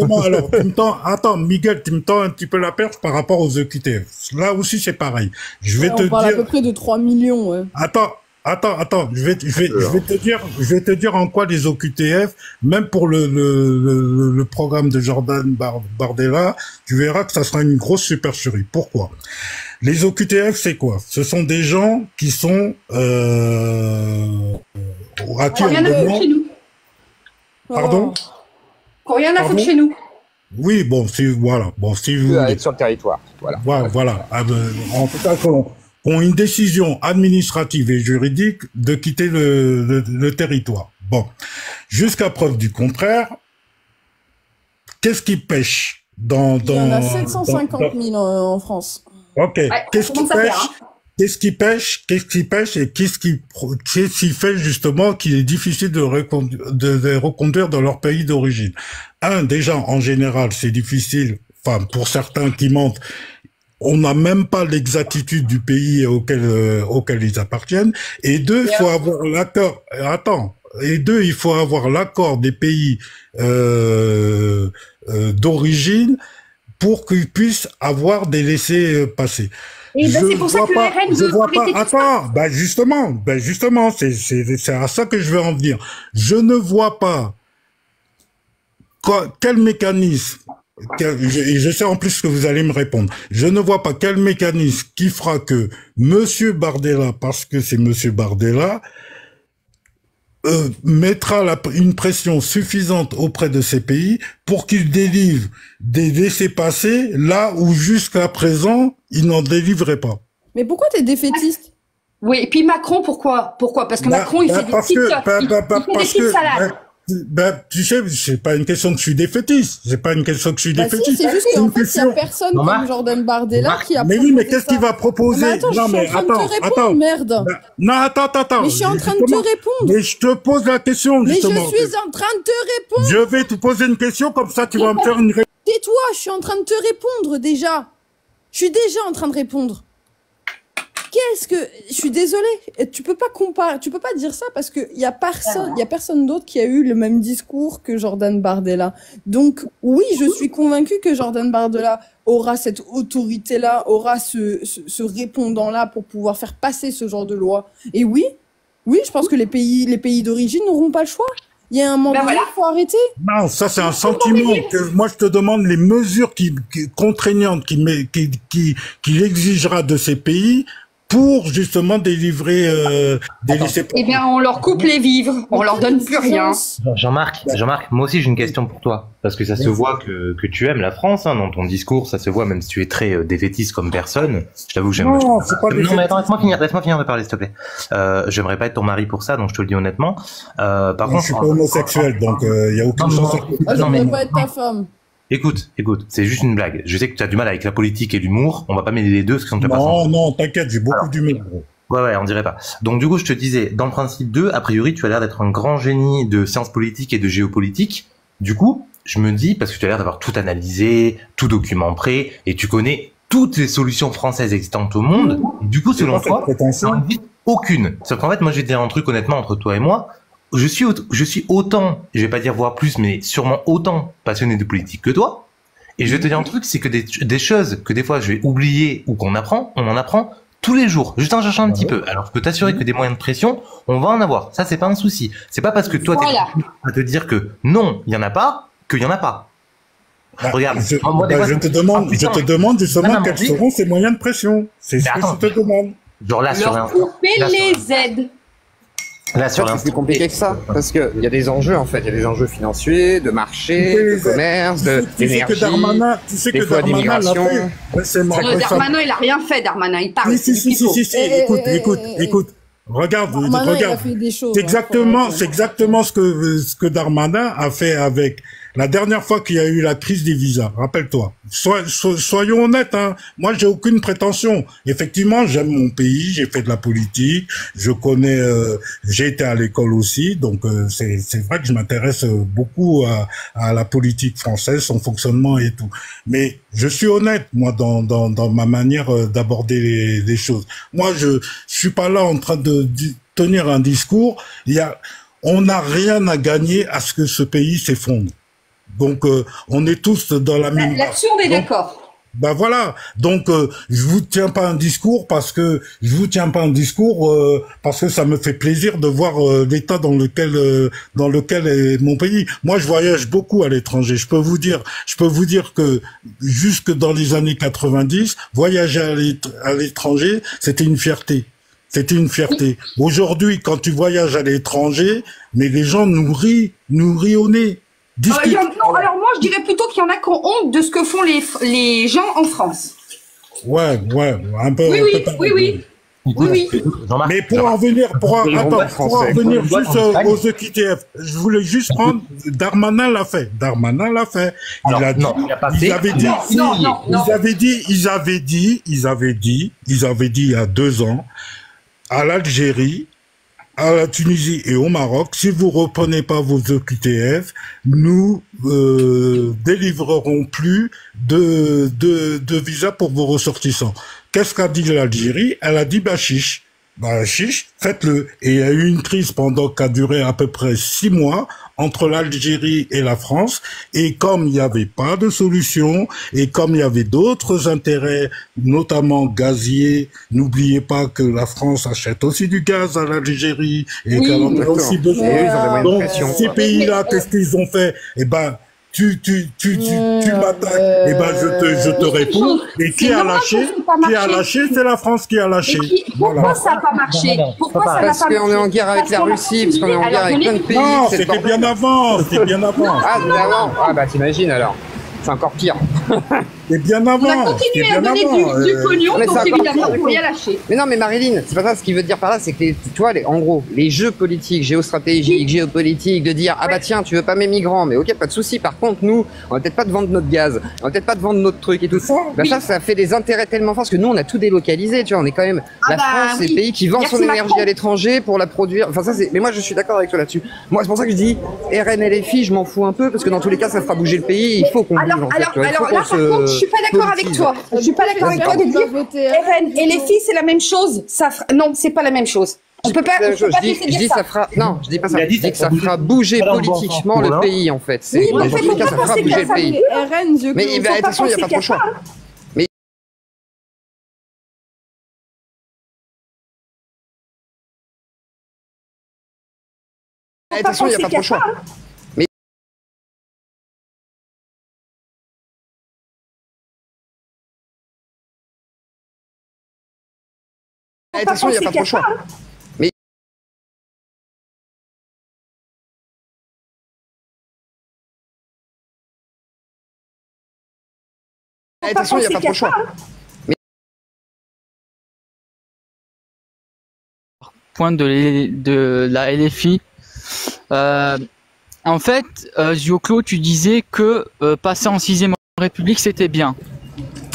Attends, Miguel, tu me tends un petit peu la perche par rapport aux OQTF. Là aussi, c'est pareil. On parle à peu près de 3 millions, ouais. Attends, je vais te dire en quoi les OQTF, même pour le programme de Jordan Bardella, tu verras que ça sera une grosse supercherie. Pourquoi? Les OQTF, c'est quoi? Ce sont des gens qui sont à qui on demande... chez nous. Pardon? Rien à foutre chez nous. Oui, bon, si vous être sur le territoire. Voilà. En tout cas, ont une décision administrative et juridique de quitter le territoire. Bon, jusqu'à preuve du contraire, qu'est-ce qui pêche il y en a 750 000 en France. Ok. Qu'est-ce qui pêche qu'est-ce qui pêche et qu'est-ce qui fait justement qu'il est difficile de les reconduire dans leur pays d'origine. Déjà, en général, c'est difficile, enfin, pour certains qui mentent, on n'a même pas l'exactitude du pays auquel ils appartiennent. Et deux, il faut avoir l'accord. Il faut avoir l'accord des pays d'origine pour qu'ils puissent avoir des laissez-passer. Et ben c'est pour ça que le RN veut arrêter tout ça. Justement, c'est à ça que je veux en venir. Je ne vois pas quel mécanisme. Et je sais en plus que vous allez me répondre. Je ne vois pas quel mécanisme qui fera que Monsieur Bardella, parce que c'est Monsieur Bardella, mettra une pression suffisante auprès de ces pays pour qu'ils délivrent des laissez-passer là où jusqu'à présent ils n'en délivraient pas. Mais pourquoi t'es défaitiste? Oui, et puis Macron, pourquoi? Parce que Macron, il fait des petites salades. Tu sais, c'est pas une question que je suis défaitiste. C'est pas une question que je suis défaitiste. Si, c'est juste qu'en fait, il y a personne comme Jordan Bardella qui a proposé. Mais oui, mais qu'est-ce qu'il va proposer? Non, mais attends, merde. Non, attends. Mais je suis en train de te répondre. Mais je te pose la question, justement. Mais je suis en train de te répondre. Je vais te poser une question, comme ça, tu vas me faire une réponse. Tais-toi, je suis en train de te répondre, déjà. Je suis déjà en train de répondre. Je suis désolée, tu peux pas comparer, tu peux pas dire ça parce que il y a personne d'autre qui a eu le même discours que Jordan Bardella. Donc oui, je suis convaincue que Jordan Bardella aura cette autorité-là, aura ce répondant-là pour pouvoir faire passer ce genre de loi. Et oui, je pense que les pays d'origine n'auront pas le choix. Il y a un moment donné, il faut arrêter. Non, ça c'est un sentiment. Moi, je te demande les mesures contraignantes qu'il exigera de ces pays pour justement délivrer des laissez-passer. Eh bien, on leur coupe les vivres, on leur donne plus rien. Jean-Marc, moi aussi j'ai une question pour toi, parce que ça se voit que tu aimes la France, hein, dans ton discours, ça se voit, même si tu es très défaitiste comme personne. Je t'avoue que j'aime. Non, c'est pas non, mais attends, laisse-moi finir de parler, s'il te plaît. J'aimerais pas être ton mari pour ça, donc je te le dis honnêtement. Par contre, je suis pas homosexuel, donc il y a aucune chance. Je ne peux pas être ta femme. Écoute, c'est juste une blague. Je sais que tu as du mal avec la politique et l'humour. On va pas mêler les deux, parce que ça ne te passe pas. Non, t'inquiète, j'ai beaucoup d'humour. Ouais, on dirait pas. Donc du coup, je te disais, dans le principe 2, a priori, tu as l'air d'être un grand génie de sciences politiques et de géopolitique. Du coup, je me dis, parce que tu as l'air d'avoir tout analysé, tout document prêt, et tu connais toutes les solutions françaises existantes au monde. Du coup, selon toi, ça n'en existe aucune. Sauf qu'en fait, moi, je vais te dire un truc honnêtement entre toi et moi. Je suis autant, je vais pas dire voire plus, mais sûrement autant passionné de politique que toi. Et je vais te dire un truc, c'est que des choses que des fois je vais oublier ou on en apprend tous les jours, juste en cherchant un petit peu. Alors je peux t'assurer que des moyens de pression, on va en avoir. Ça, c'est pas un souci. C'est pas parce que toi t'es à te dire que non, il y en a pas, qu'il y en a pas. Regarde. Je te demande justement quels seront ces moyens de pression. C'est ce que je te demande. Genre là, leur couper les aides. Là, c'est plus compliqué que ça, parce que il y a des enjeux en fait, il y a des enjeux financiers, de marché, de commerce, d'énergie, des fois d'immigration. Darmanin, il a rien fait, Darmanin, il parle. Écoute. Regarde. C'est exactement ce que Darmanin a fait avec la dernière fois qu'il y a eu la crise des visas. Rappelle-toi. Soyons honnêtes, hein. Moi, j'ai aucune prétention. Effectivement, j'aime mon pays, j'ai fait de la politique, je connais, j'ai été à l'école aussi, donc c'est vrai que je m'intéresse beaucoup à la politique française, son fonctionnement et tout. Mais je suis honnête, moi, dans ma manière d'aborder les choses. Moi, je suis pas là en train de tenir un discours. On n'a rien à gagner à ce que ce pays s'effondre. Donc, on est tous dans la même. Là-dessus, on est d'accord. Voilà. Donc, je vous tiens pas un discours parce que ça me fait plaisir de voir l'état dans lequel est mon pays. Moi, je voyage beaucoup à l'étranger. Je peux vous dire que jusque dans les années 90, voyager à l'étranger, c'était une fierté. Aujourd'hui, quand tu voyages à l'étranger, mais les gens nous rient au nez. Alors moi, je dirais plutôt qu'il y en a qui ont honte de ce que font les gens en France. Ouais, un peu. Oui. Oui. Mais pour en venir, juste aux EQTF, je voulais juste prendre, Darmanin l'a fait. Il avait dit il y a 2 ans, à l'Algérie, à la Tunisie et au Maroc, si vous reprenez pas vos EQTF, nous délivrerons plus de visa pour vos ressortissants. Qu'est-ce qu'a dit l'Algérie? Elle a dit chiche, faites-le. Et il y a eu une crise qui a duré à peu près 6 mois entre l'Algérie et la France. Et comme il n'y avait pas de solution, et comme il y avait d'autres intérêts, notamment gaziers, n'oubliez pas que la France achète aussi du gaz à l'Algérie et qu'elle en a aussi besoin. Donc ces pays-là, qu'est-ce qu'ils ont fait? Eh ben, tu m'attaques, je te réponds. Et qui a lâché? C'est la France qui a lâché. Pourquoi ça n'a pas marché? Parce qu'on est en guerre avec la Russie, parce qu'on est en guerre avec plein de pays. Non, c'était bien avant. Ah, bah t'imagines alors. C'est encore pire. C'est bien avant. On a continué à donner du pognon, donc évidemment, il faut y lâcher. Mais non, mais Marilyn, c'est pas ça. Ce qu'il veut dire par là, c'est que, tu vois, en gros, les jeux politiques, géostratégiques, géopolitiques, de dire, ah bah tiens, tu veux pas mes migrants, mais ok, pas de souci. Par contre, nous, on va peut-être pas te vendre notre gaz, on va peut-être pas te vendre notre truc et tout. Bah ça fait des intérêts tellement forts, parce que nous, on a tout délocalisé, tu vois, on est quand même, la France, c'est le pays qui vend son énergie à l'étranger pour la produire. Enfin, ça, c'est, mais moi, je suis d'accord avec toi là-dessus. Moi, c'est pour ça que je dis, RN et les filles, je m'en fous un peu, parce que dans tous les cas, ça fera bouger le pays, il faut qu'on bouge, en fait. Alors là, par contre, je suis pas d'accord avec toi. Je suis pas d'accord avec toi de dire RN et les filles, c'est la même chose. Non, c'est pas la même chose. On peut pas. Je dis ça fera. Non, je dis pas ça. Je dis que ça fera bouger politiquement le pays, en fait. Oui, mais en fait, faut pas ça fera bouger le pays. Mais de toute façon, il n'y a pas trop le choix. Mais de toute façon, il n'y a pas trop le choix. De toute façon, il n'y a pas trop le choix. Mais de toute façon, il n'y a pas trop le choix. Point de la LFI. En fait, Zioclo, tu disais que passer en 6ème République, c'était bien.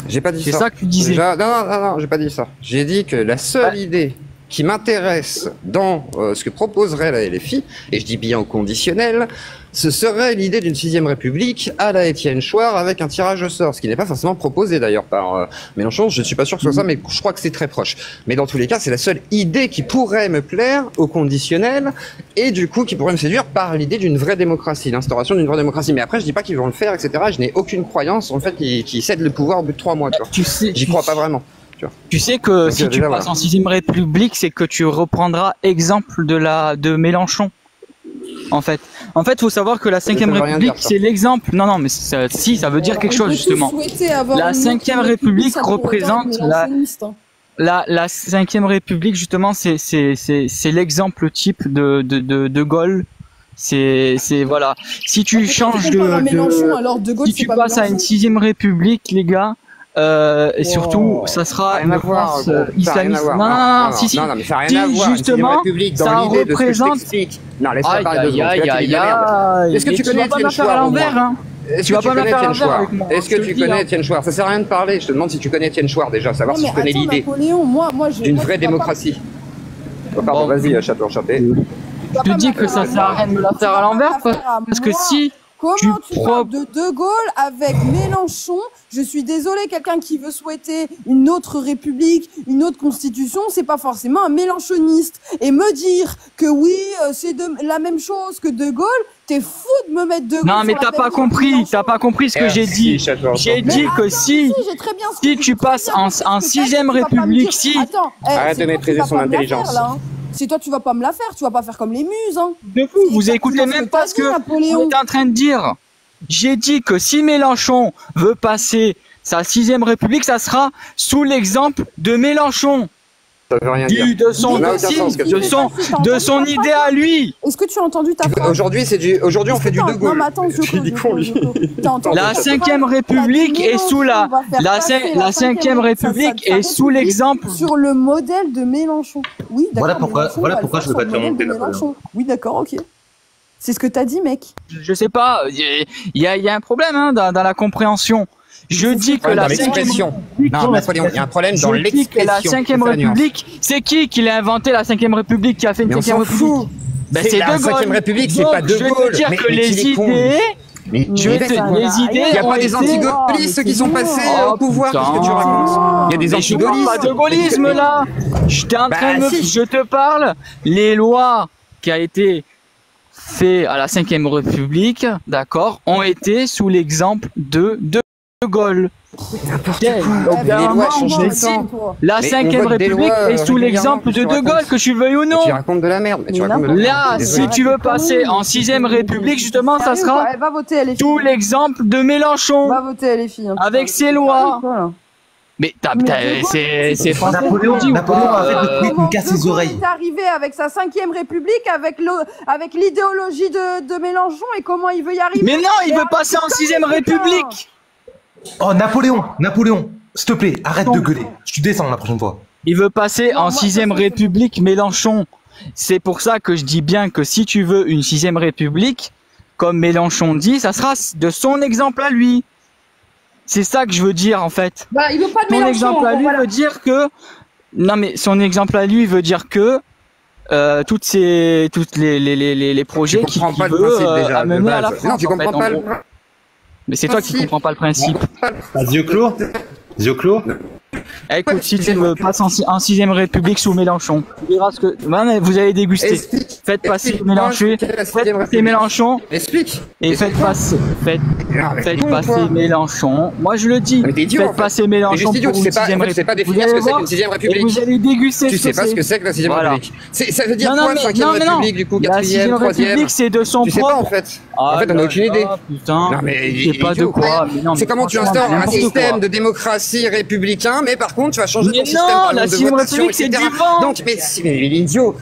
J'ai pas dit ça. C'est ça que tu disais. Non, j'ai pas dit ça. J'ai dit que la seule idée qui m'intéresse dans ce que proposerait la LFI, et je dis bien au conditionnel, ce serait l'idée d'une 6ème République à la Étienne Chouard avec un tirage au sort, ce qui n'est pas forcément proposé d'ailleurs par Mélenchon. Je ne suis pas sûr que ce soit ça, mais je crois que c'est très proche. Mais dans tous les cas, c'est la seule idée qui pourrait me plaire au conditionnel, et du coup qui pourrait me séduire par l'idée d'une vraie démocratie, l'instauration d'une vraie démocratie. Mais après, je dis pas qu'ils vont le faire, etc. Je n'ai aucune croyance en fait qu'ils cèdent le pouvoir au bout de 3 mois. Tu vois. J'y crois pas vraiment. Tu sais que donc, si tu passes en 6ème République, c'est que tu reprendras exemple de Mélenchon. En fait, faut savoir que la 5ème République, c'est l'exemple. Non, mais ça veut dire quelque chose justement. La 5ème République représente la 5ème République justement, c'est l'exemple type de Gaulle. C'est voilà. Si tu changes si tu passes à une 6ème République, les gars. Et surtout, ça sera une France islamiste. Non, mais ça n'a rien à voir. Justement, ça représente. Non, laisse-moi parler 2 secondes. Est-ce que tu connais Étienne Chouard? Tu vas pas me la faire à l'envers. Est-ce que tu connais Étienne Chouard? Ça sert à rien de parler. Je te demande si tu connais Étienne Chouard déjà, savoir si tu connais l'idée d'une vraie démocratie. Pardon, vas-y, chaton chanté. Je te dis que ça sert à rien de me la faire à l'envers parce que si. Comment tu parles de Gaulle avec Mélenchon? Je suis désolée, quelqu'un qui veut souhaiter une autre république, une autre constitution, c'est pas forcément un mélenchoniste. Et me dire que oui, c'est la même chose que De Gaulle, t'es fou de me mettre De Gaulle. Non, mais t'as pas compris ce que j'ai dit. J'ai dit que si tu passes en 6ème République, arrête de mépriser son intelligence. Si toi tu vas pas me la faire, tu vas pas faire comme les muses, hein. De fou, vous écoutez même pas ce que on est en train de dire. J'ai dit que si Mélenchon veut passer sa 6ème République, ça sera sous l'exemple de Mélenchon. Ça veut rien dire. De son idée à lui. Est-ce que tu as entendu ta phrase? Aujourd'hui, on fait du De Gaulle. Non, mais attends, La 5ème République est sous la 5ème République est sous l'exemple. Sur le modèle de Mélenchon. Oui, d'accord. Voilà pourquoi je veux pas te remonter Mélenchon. Oui, d'accord, ok. C'est ce que t'as dit, mec. Je sais pas, il y a un problème hein, dans la compréhension. Je dis que la 5ème République... Non, Napoléon, il y a un problème dans l'expression. La 5ème République, c'est qui l'a inventé, la 5ème République, qui a fait une 5ème République? Ben, c'est De Gaulle. La 5ème République, c'est pas De Gaulle. Je veux dire que les idées... Il n'y a pas des anti-gaullistes qui sont passés au pouvoir, qu'est-ce que tu racontes? Il y a des anti-gaullistes. Pas de gaullisme là. Je te parle, les lois qui a été fait à la 5ème République, d'accord, ont été sous l'exemple de Gaulle. La 5ème République est sous l'exemple de Gaulle, que tu veuilles ou non. Tu racontes de la merde. Là, si tu veux passer en 6ème République, justement, ça sera tout l'exemple de Mélenchon. Va voter LFI. Avec ses lois. Mais c'est pas Napoléon me casse ses oreilles. Il est arrivé avec sa 5ème République, avec l'idéologie de Mélenchon, et comment il veut y arriver? Mais non, il veut passer en 6ème République. Oh, Napoléon, s'il te plaît, arrête de gueuler. Tu descends la prochaine fois. Il veut passer en 6ème République, Mélenchon. C'est pour ça que je dis bien que si tu veux une 6ème République, comme Mélenchon dit, ça sera de son exemple à lui. C'est ça que je veux dire en fait. Bah, il veut pas de Mélenchon. Son exemple à lui veut dire que... Non mais son exemple à lui veut dire que toutes les projets qu'il veut amener à la France. Non, tu comprends pas le... Mais c'est toi qui comprends pas le principe. Yeux clos. Écoute, si tu me passes en 6ème République sous Mélenchon, tu verras ce que... vous allez déguster. Faites passer Mélenchon. Explique. Et faites passer Mélenchon. Moi je le dis. Faites passer Mélenchon pour une 6ème République. Tu sais pas définir ce que c'est qu'une 6ème République. Vous allez déguster. Tu sais pas ce que c'est que la 6ème République. Ça veut dire quoi, 5ème République, du coup, 4ème, 3ème? La 6ème République, c'est de son propre. Tu sais pas, en fait. En fait, on n'a aucune idée. Putain. Non, mais je sais pas de quoi. C'est comment tu instaures un système de démocratie républicain, mais par contre, tu vas changer ton système par la 6ème République, c'est du vent. Donc, mais il est idiot.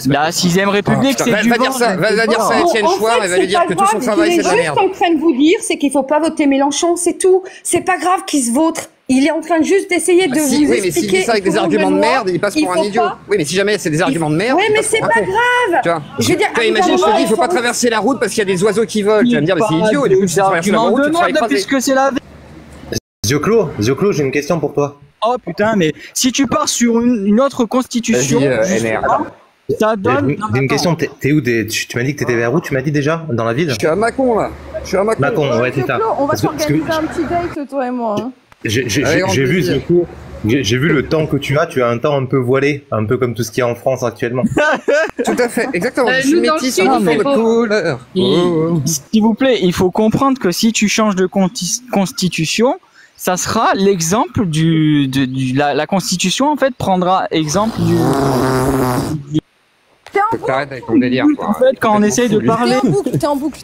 La 6ème République, c'est du vent. Va dire ça à Étienne Chouard et va lui dire que tout son travail, c'est de la merde. Ce qu'il est juste en train de vous dire, c'est qu'il faut pas voter Mélenchon, c'est tout. C'est pas grave qu'il se vote. Il est en train juste d'essayer de vous expliquer. Oui, mais s'il dit ça avec des arguments de merde, il passe pour un idiot. Oui, mais si jamais c'est des arguments de merde. Oui, mais c'est pas grave. Tu vois, je veux dire, imagine, je te dis, il faut pas traverser la route parce qu'il y a des oiseaux qui volent. Tu vas me dire, mais c'est idiot. Et du coup, tu traverses la route, tu te feras écraser. Puisque c'est la Zioclo, j'ai une question pour toi. Oh putain, mais si tu pars sur une autre constitution, ça donne. J'ai une question, t'es où tu m'as dit que t'étais vers où? Tu m'as dit déjà? Dans la ville? Je suis à Mâcon là. Mâcon, ouais, c'est ça. On va s'organiser un petit date, toi et moi. J'ai vu Zioclo. J'ai vu le temps que tu as un temps un peu voilé, un peu comme tout ce qu'il y a en France actuellement. Tout à fait, exactement. Je suis métis, un enfant de couleur. S'il vous plaît, il faut comprendre que si tu changes de constitution, ça sera l'exemple la constitution en fait prendra exemple du T'arrêtes avec ton délire, quoi. En fait, quand on essaye de parler. T'es en boucle.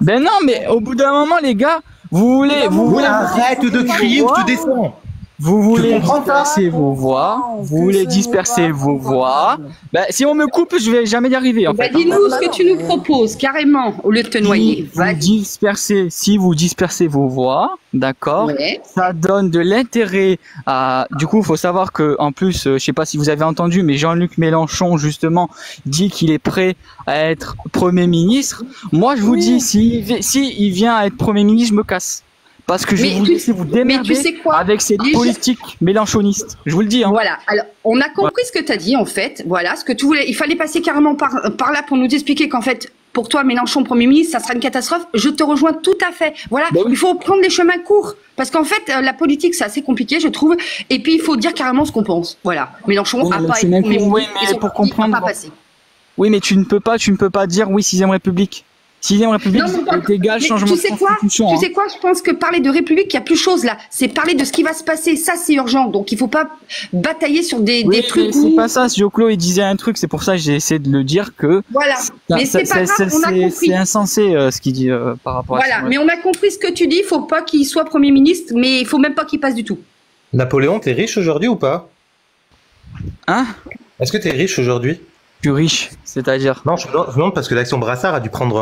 Ben non, mais au bout d'un moment, les gars, vous voulez. Arrête de crier ou je te descends. Vous voulez disperser vos voix, Ben, si on me coupe, je vais jamais y arriver, en fait. Dis-nous ce que tu nous proposes, carrément, au lieu de te noyer. Si vous dispersez vos voix, d'accord, ça donne de l'intérêt à... Du coup, il faut savoir que, en plus, je sais pas si vous avez entendu, mais Jean-Luc Mélenchon, justement, dit qu'il est prêt à être Premier ministre. Moi, je vous dis, si il vient à être Premier ministre, je me casse. Parce que je vous laisse vous démerder avec cette politique mélenchoniste. Je vous le dis. Hein. Voilà. Alors, on a compris ce que tu as dit, en fait. Voilà, ce que tu voulais. Il fallait passer carrément par là pour nous expliquer qu'en fait, pour toi, Mélenchon Premier ministre, ça sera une catastrophe. Je te rejoins tout à fait. Voilà. Il faut prendre les chemins courts. Parce qu'en fait, la politique, c'est assez compliqué, je trouve. Et puis, il faut dire carrément ce qu'on pense. Voilà. Mélenchon n'a pas été Premier ministre. Pour comprendre. Oui, mais tu ne peux pas dire oui, 6ème République. 6ème République, c'est égal changement de constitution. Tu sais quoi, je pense que parler de République, il y a plus de choses là. C'est parler de ce qui va se passer. Ça, c'est urgent. Donc, il faut pas batailler sur des trucs. C'est pas ça. Zioclo, il disait un truc. C'est pour ça que j'ai essayé de le dire que. Voilà. Mais c'est pas grave, on a compris. C'est insensé ce qu'il dit par rapport à ça. Voilà. Mais on a compris ce que tu dis. Il faut pas qu'il soit Premier ministre, mais il faut même pas qu'il passe du tout. Napoléon, t'es riche aujourd'hui ou pas? Hein? Est-ce que tu es riche aujourd'hui? Plus riche, c'est-à-dire? Non, je me demande parce que l'action Brassard a dû prendre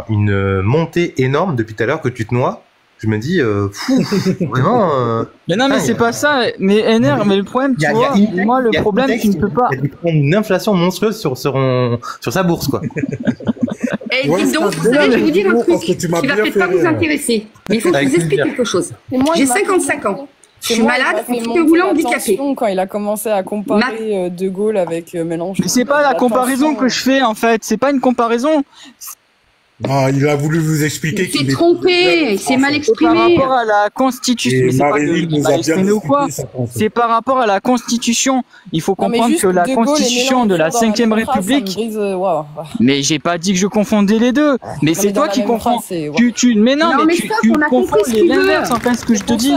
une montée énorme depuis tout à l'heure que tu te noies. Je me dis, vraiment. Mais non, mais c'est pas ça. Mais NR, mais le problème, tu vois, moi, le problème, tu ne peux pas. Il a dû prendre une inflation monstrueuse sur sa bourse, quoi. Et dites donc, vous savez, je vais vous dire un truc qui va peut-être pas vous intéresser. Mais il faut que je vous explique quelque chose. J'ai 55 ans. Je suis malade, en fauteuil roulant handicapé. Quand il a commencé à comparer De Gaulle avec Mélenchon. Mais c'est pas la comparaison que je fais, en fait. C'est pas une comparaison. Ah, il a voulu vous expliquer qu'il s'est trompé, il s'est mal exprimé. Par rapport à la Constitution, mais c'est pas que mal exprimé ou quoi. C'est par rapport à la Constitution. Il faut comprendre que la Constitution de la 5e République. Mais j'ai pas dit que je confondais les deux. Mais c'est toi qui confonds. Mais non, mais tu confonds l'inverse. Enfin, ce que je te dis.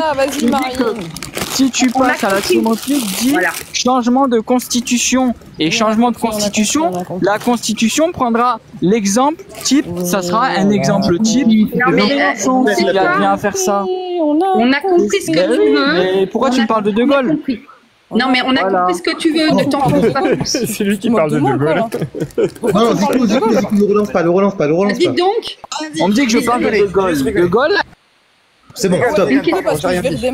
Si tu passes à la 5e République, dis changement de Constitution et changement de Constitution. La Constitution prendra l'exemple type. Ça sera un exemple type de Mélenchon s'il a bien à faire ça. On a compris ce que tu veux. Mais pourquoi tu me parles de De Gaulle? Non, mais on a compris ce que tu veux, ne t'en pose pas. C'est lui qui parle de De Gaulle. Non, le relance pas. Dites donc. On me dit que je parle de De Gaulle. De Gaulle. C'est bon, stop.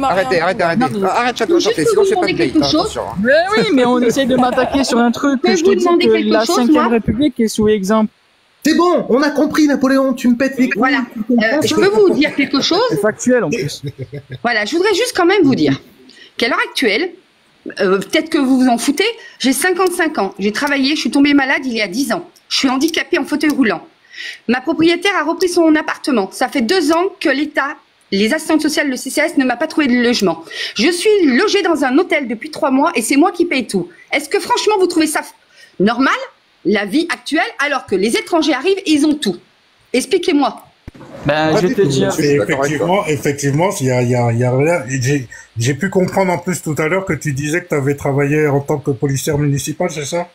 Arrêtez. Arrête, Château, sinon c'est pas de quelque chose. Mais oui, mais on essaye de m'attaquer sur un truc que je te dis que la 5e République est sous exemple. C'est bon, on a compris, Napoléon, tu me pètes les couilles. Voilà, je peux vous dire quelque chose. C'est factuel en plus. Voilà, je voudrais juste quand même vous dire qu'à l'heure actuelle, peut-être que vous vous en foutez, j'ai 55 ans, j'ai travaillé, je suis tombée malade il y a 10 ans. Je suis handicapée en fauteuil roulant. Ma propriétaire a repris son appartement. Ça fait 2 ans que l'État, les assistantes sociales, le CCAS ne m'a pas trouvé de logement. Je suis logée dans un hôtel depuis 3 mois et c'est moi qui paye tout. Est-ce que franchement vous trouvez ça normal? La vie actuelle, alors que les étrangers arrivent, ils ont tout. Expliquez-moi. Ben, je vais te dire. Effectivement, il y a rien. J'ai pu comprendre en plus tout à l'heure que tu disais que tu avais travaillé en tant que policière municipale, c'est ça?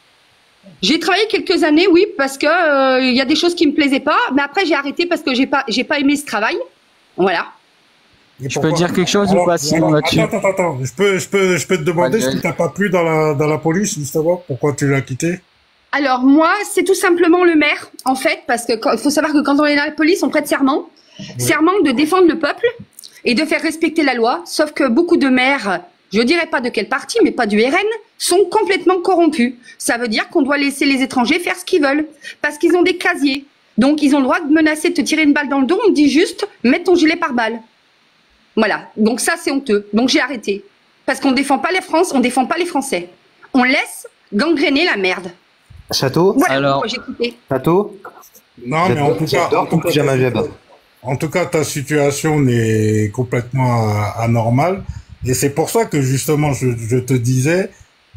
J'ai travaillé quelques années, oui, parce que il y a des choses qui me plaisaient pas. Mais après, j'ai arrêté parce que j'ai pas aimé ce travail. Voilà. Je peux dire quelque chose ou pas sinon là-dessus? Attends. Je peux te demander ce qui t'a pas plu dans la police, justement? Pourquoi tu l'as quitté? Alors moi, c'est tout simplement le maire, en fait, parce que il faut savoir que quand on est dans la police, on prête serment. Serment de défendre le peuple et de faire respecter la loi. Sauf que beaucoup de maires, je dirais pas de quel parti, mais pas du RN, sont complètement corrompus. Ça veut dire qu'on doit laisser les étrangers faire ce qu'ils veulent, parce qu'ils ont des casiers. Donc ils ont le droit de menacer de te tirer une balle dans le dos, on me dit juste, mets ton gilet pare-balles. Voilà, donc ça c'est honteux. Donc j'ai arrêté. Parce qu'on défend pas la France, on défend pas les Français. On laisse gangréner la merde. Château. Voilà, alors, Château. Non, mais en tout cas, ta situation est complètement anormale. Et c'est pour ça que justement, je te disais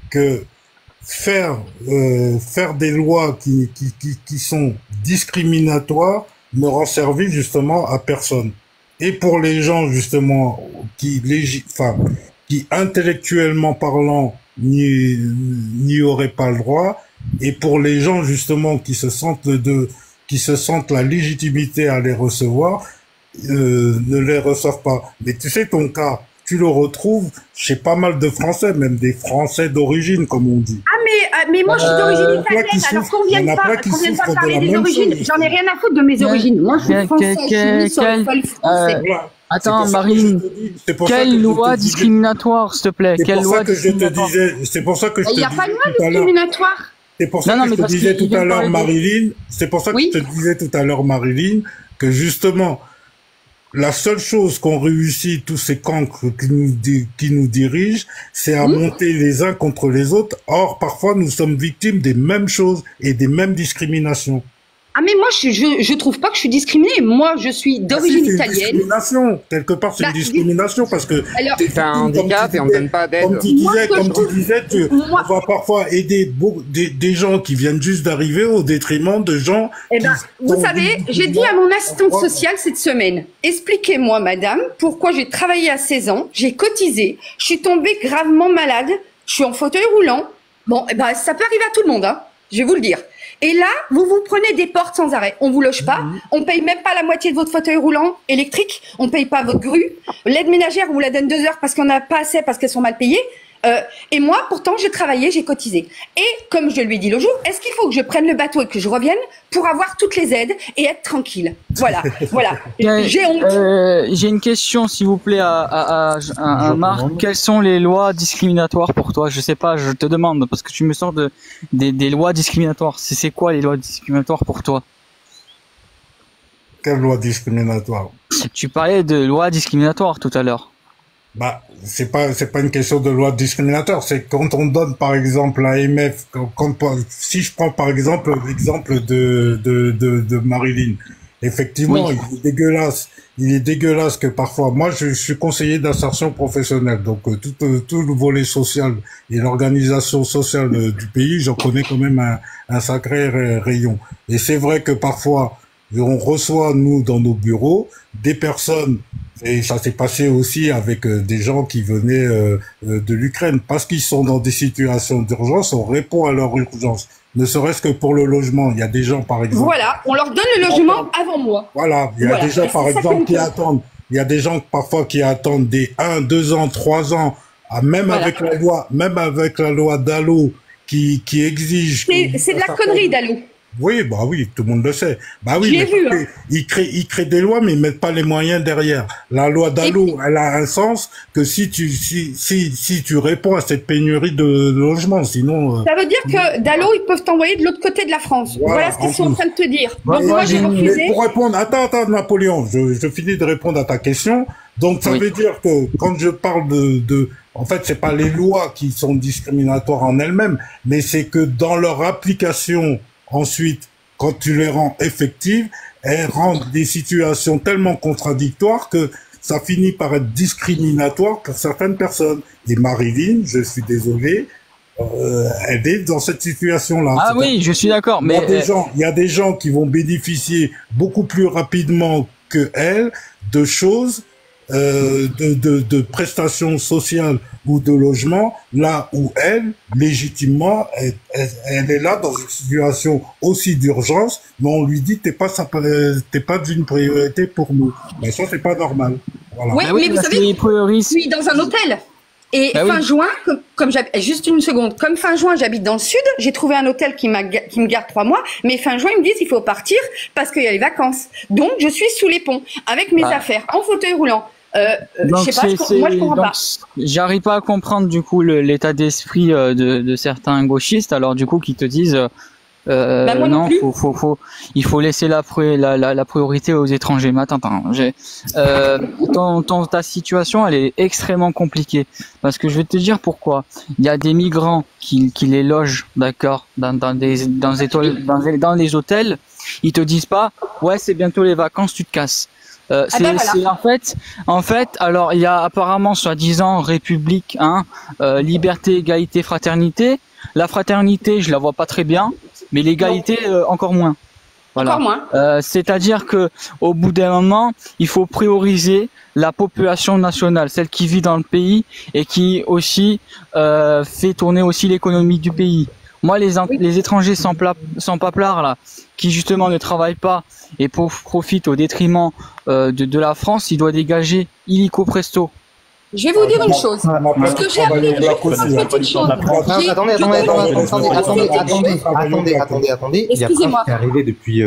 que faire des lois qui sont discriminatoires ne rend service justement à personne. Et pour les gens justement qui intellectuellement parlant n'y auraient pas le droit. Et pour les gens justement qui se sentent la légitimité à les recevoir, ne les reçoivent pas. Mais tu sais, ton cas, tu le retrouves chez pas mal de Français, même des Français d'origine, comme on dit. Ah mais moi je suis d'origine italienne, alors qu'on vienne pas parler des origines. J'en ai rien à foutre de mes origines. Moi je suis français, je suis née sur le sol français. Attends, Marine, quelle loi discriminatoire, s'il te plaît? Quelle loi discriminatoire? C'est pour ça que je te disais. Il n'y a pas de loi discriminatoire. C'est pour ça que je te disais tout à l'heure, Marilyn. C'est pour ça que je te disais tout à l'heure, Marilyn, que justement, la seule chose qu'on réussit, tous ces cancres qui nous dirigent, c'est à monter les uns contre les autres. Or, parfois, nous sommes victimes des mêmes choses et des mêmes discriminations. Ah mais moi je trouve pas que je suis discriminée. Moi je suis d'origine italienne. C'est une discrimination. Quelque part c'est une discrimination parce que t'as un handicap et on ne donne pas d'aide. Comme tu disais, on va parfois aider des gens qui viennent juste d'arriver au détriment de gens. Eh ben, vous savez, j'ai dit à mon assistante sociale cette semaine, expliquez-moi madame, pourquoi j'ai travaillé à 16 ans, j'ai cotisé, je suis tombée gravement malade, je suis en fauteuil roulant. Bon, eh ben ça peut arriver à tout le monde, hein. Je vais vous le dire. Et là, vous vous prenez des portes sans arrêt. On vous loge pas. On paye même pas la moitié de votre fauteuil roulant électrique. On paye pas votre grue. L'aide ménagère, on vous la donne 2 heures parce qu'on n'a pas assez, parce qu'elles sont mal payées. Et moi, pourtant, j'ai travaillé, j'ai cotisé. Et comme je lui ai dit le jour, est-ce qu'il faut que je prenne le bateau et que je revienne pour avoir toutes les aides et être tranquille? Voilà, voilà. J'ai honte. J'ai une question, s'il vous plaît, à Marc. Quelles sont les lois discriminatoires pour toi? Je sais pas, je te demande, parce que tu me sors des lois discriminatoires. C'est quoi les lois discriminatoires pour toi? Quelle loi discriminatoire? Tu parlais de loi discriminatoire tout à l'heure. Bah, c'est pas une question de loi discriminatoire. C'est quand on donne, par exemple, l'AMF, si je prends, par exemple, l'exemple de Marilyn. Effectivement, oui. Il est dégueulasse que parfois, moi, je suis conseiller d'insertion professionnelle. Donc, tout le volet social et l'organisation sociale du pays, j'en connais quand même un sacré rayon. Et c'est vrai que parfois, on reçoit, nous, dans nos bureaux, des personnes, et ça s'est passé aussi avec des gens qui venaient de l'Ukraine, parce qu'ils sont dans des situations d'urgence, on répond à leur urgence. Ne serait-ce que pour le logement, il y a des gens, par exemple... Voilà, on leur donne le logement avant moi. Voilà, il y a des gens, par exemple, qui attendent, il y a des gens, parfois, qui attendent des 1, 2 ans, 3 ans, même avec la loi Dallot, qui exige... C'est de la connerie, Dallot. Oui, bah oui, tout le monde le sait. Bah oui, mais vu, hein. Ils créent des lois, mais ils mettent pas les moyens derrière. La loi Dallot, elle a un sens que si tu réponds à cette pénurie de logements, sinon. Ça veut dire que Dallot, ils peuvent t'envoyer de l'autre côté de la France. Voilà ce qu'ils sont en train de te dire. Donc moi, j'ai refusé. Pour répondre, attends, Napoléon, je finis de répondre à ta question. Donc ça veut dire que quand je parle en fait, c'est pas les lois qui sont discriminatoires en elles-mêmes, mais c'est que dans leur application. Ensuite, quand tu les rends effectives, elles rendent des situations tellement contradictoires que ça finit par être discriminatoire pour certaines personnes. Et Marilyn, je suis désolé, elle est dans cette situation-là. Ah oui, je suis d'accord. Mais il y a des gens qui vont bénéficier beaucoup plus rapidement que elle de choses, de prestations sociales ou de logement, là où elle, légitimement, elle est là dans une situation aussi d'urgence, mais on lui dit t'es pas d'une priorité pour nous. Mais ça, c'est pas normal. Voilà. Oui, mais vous savez, je suis dans un hôtel. Et fin juin, comme juste une seconde, comme fin juin, j'habite dans le sud, j'ai trouvé un hôtel qui me garde 3 mois, mais fin juin, ils me disent il faut partir parce qu'il y a les vacances. Donc, je suis sous les ponts, avec mes affaires, en fauteuil roulant. Donc je sais pas, moi je comprends pas. J'arrive pas à comprendre du coup l'état d'esprit de certains gauchistes, alors du coup qui te disent non, il faut laisser la priorité aux étrangers. Mais attends, ta situation, elle est extrêmement compliquée. Parce que je vais te dire pourquoi. Il y a des migrants qui les logent, d'accord, dans les hôtels. Ils te disent pas, ouais, c'est bientôt les vacances, tu te casses. C'est en fait, alors il y a apparemment soi-disant République, liberté, égalité, fraternité. La fraternité, je la vois pas très bien, mais l'égalité encore moins. Voilà. Encore moins. C'est-à-dire que au bout d'un moment, il faut prioriser la population nationale, celle qui vit dans le pays et qui aussi fait tourner aussi l'économie du pays. Moi, les étrangers sans paplards là, qui justement ne travaillent pas et profitent au détriment de la France, ils doivent dégager illico presto. Je vais vous dire une chose. Parce que j'ai appris une petite chose. Attendez. Il y a Prince qui est arrivé depuis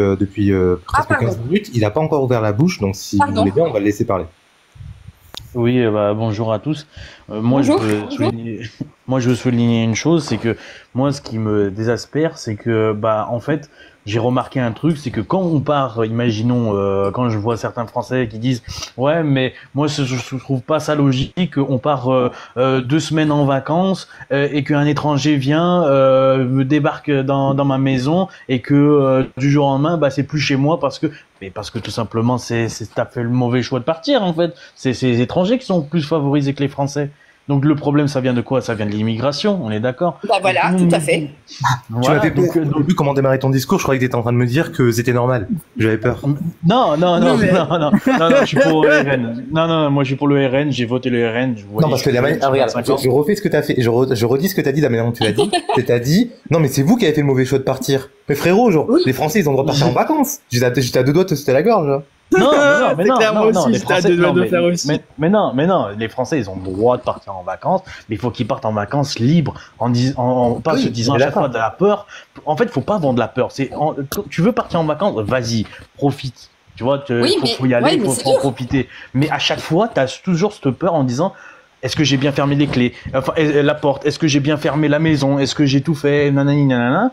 presque 15 minutes. Il n'a pas encore ouvert la bouche, donc si vous voulez bien, on va le laisser parler. Oui, bonjour à tous. Moi, je veux souligner une chose, c'est que moi, ce qui me désespère, c'est que, en fait, j'ai remarqué un truc, c'est que quand on part, imaginons, quand je vois certains Français qui disent, ouais, mais moi, je trouve pas ça logique, on part 2 semaines en vacances et qu'un étranger vient, me débarque dans ma maison et que du jour au lendemain, c'est plus chez moi parce que tout simplement, t'as fait le mauvais choix de partir, en fait. C'est les étrangers qui sont plus favorisés que les Français. Donc le problème, ça vient de quoi? Ça vient de l'immigration, on est d'accord? Voilà, tout à fait. Tu m'avais pas vu comment démarrer ton discours, je croyais que tu étais en train de me dire que c'était normal. J'avais peur. Non, je suis pour le RN. Non, moi je suis pour le RN, j'ai voté le RN. Non, parce que regarde, je refais ce que tu as fait, je redis ce que tu as dit de la manière dont tu l'as dit. T'as dit, non mais c'est vous qui avez fait le mauvais choix de partir. Mais frérot, les Français, ils ont le droit de partir en vacances. J'étais à 2 doigts de te sauter la gorge. Non, mais non, les Français, non, les Français, ils ont le droit de partir en vacances, mais il faut qu'ils partent en vacances libres, pas se disant à chaque fois de la peur. En fait, faut pas vendre la peur. Tu veux partir en vacances, vas-y, profite. Tu vois, faut y aller, faut en profiter. Mais à chaque fois, t'as toujours cette peur en disant, est-ce que j'ai bien fermé les clés, enfin, la porte, est-ce que j'ai bien fermé la maison, est-ce que j'ai tout fait, nanani, nanana.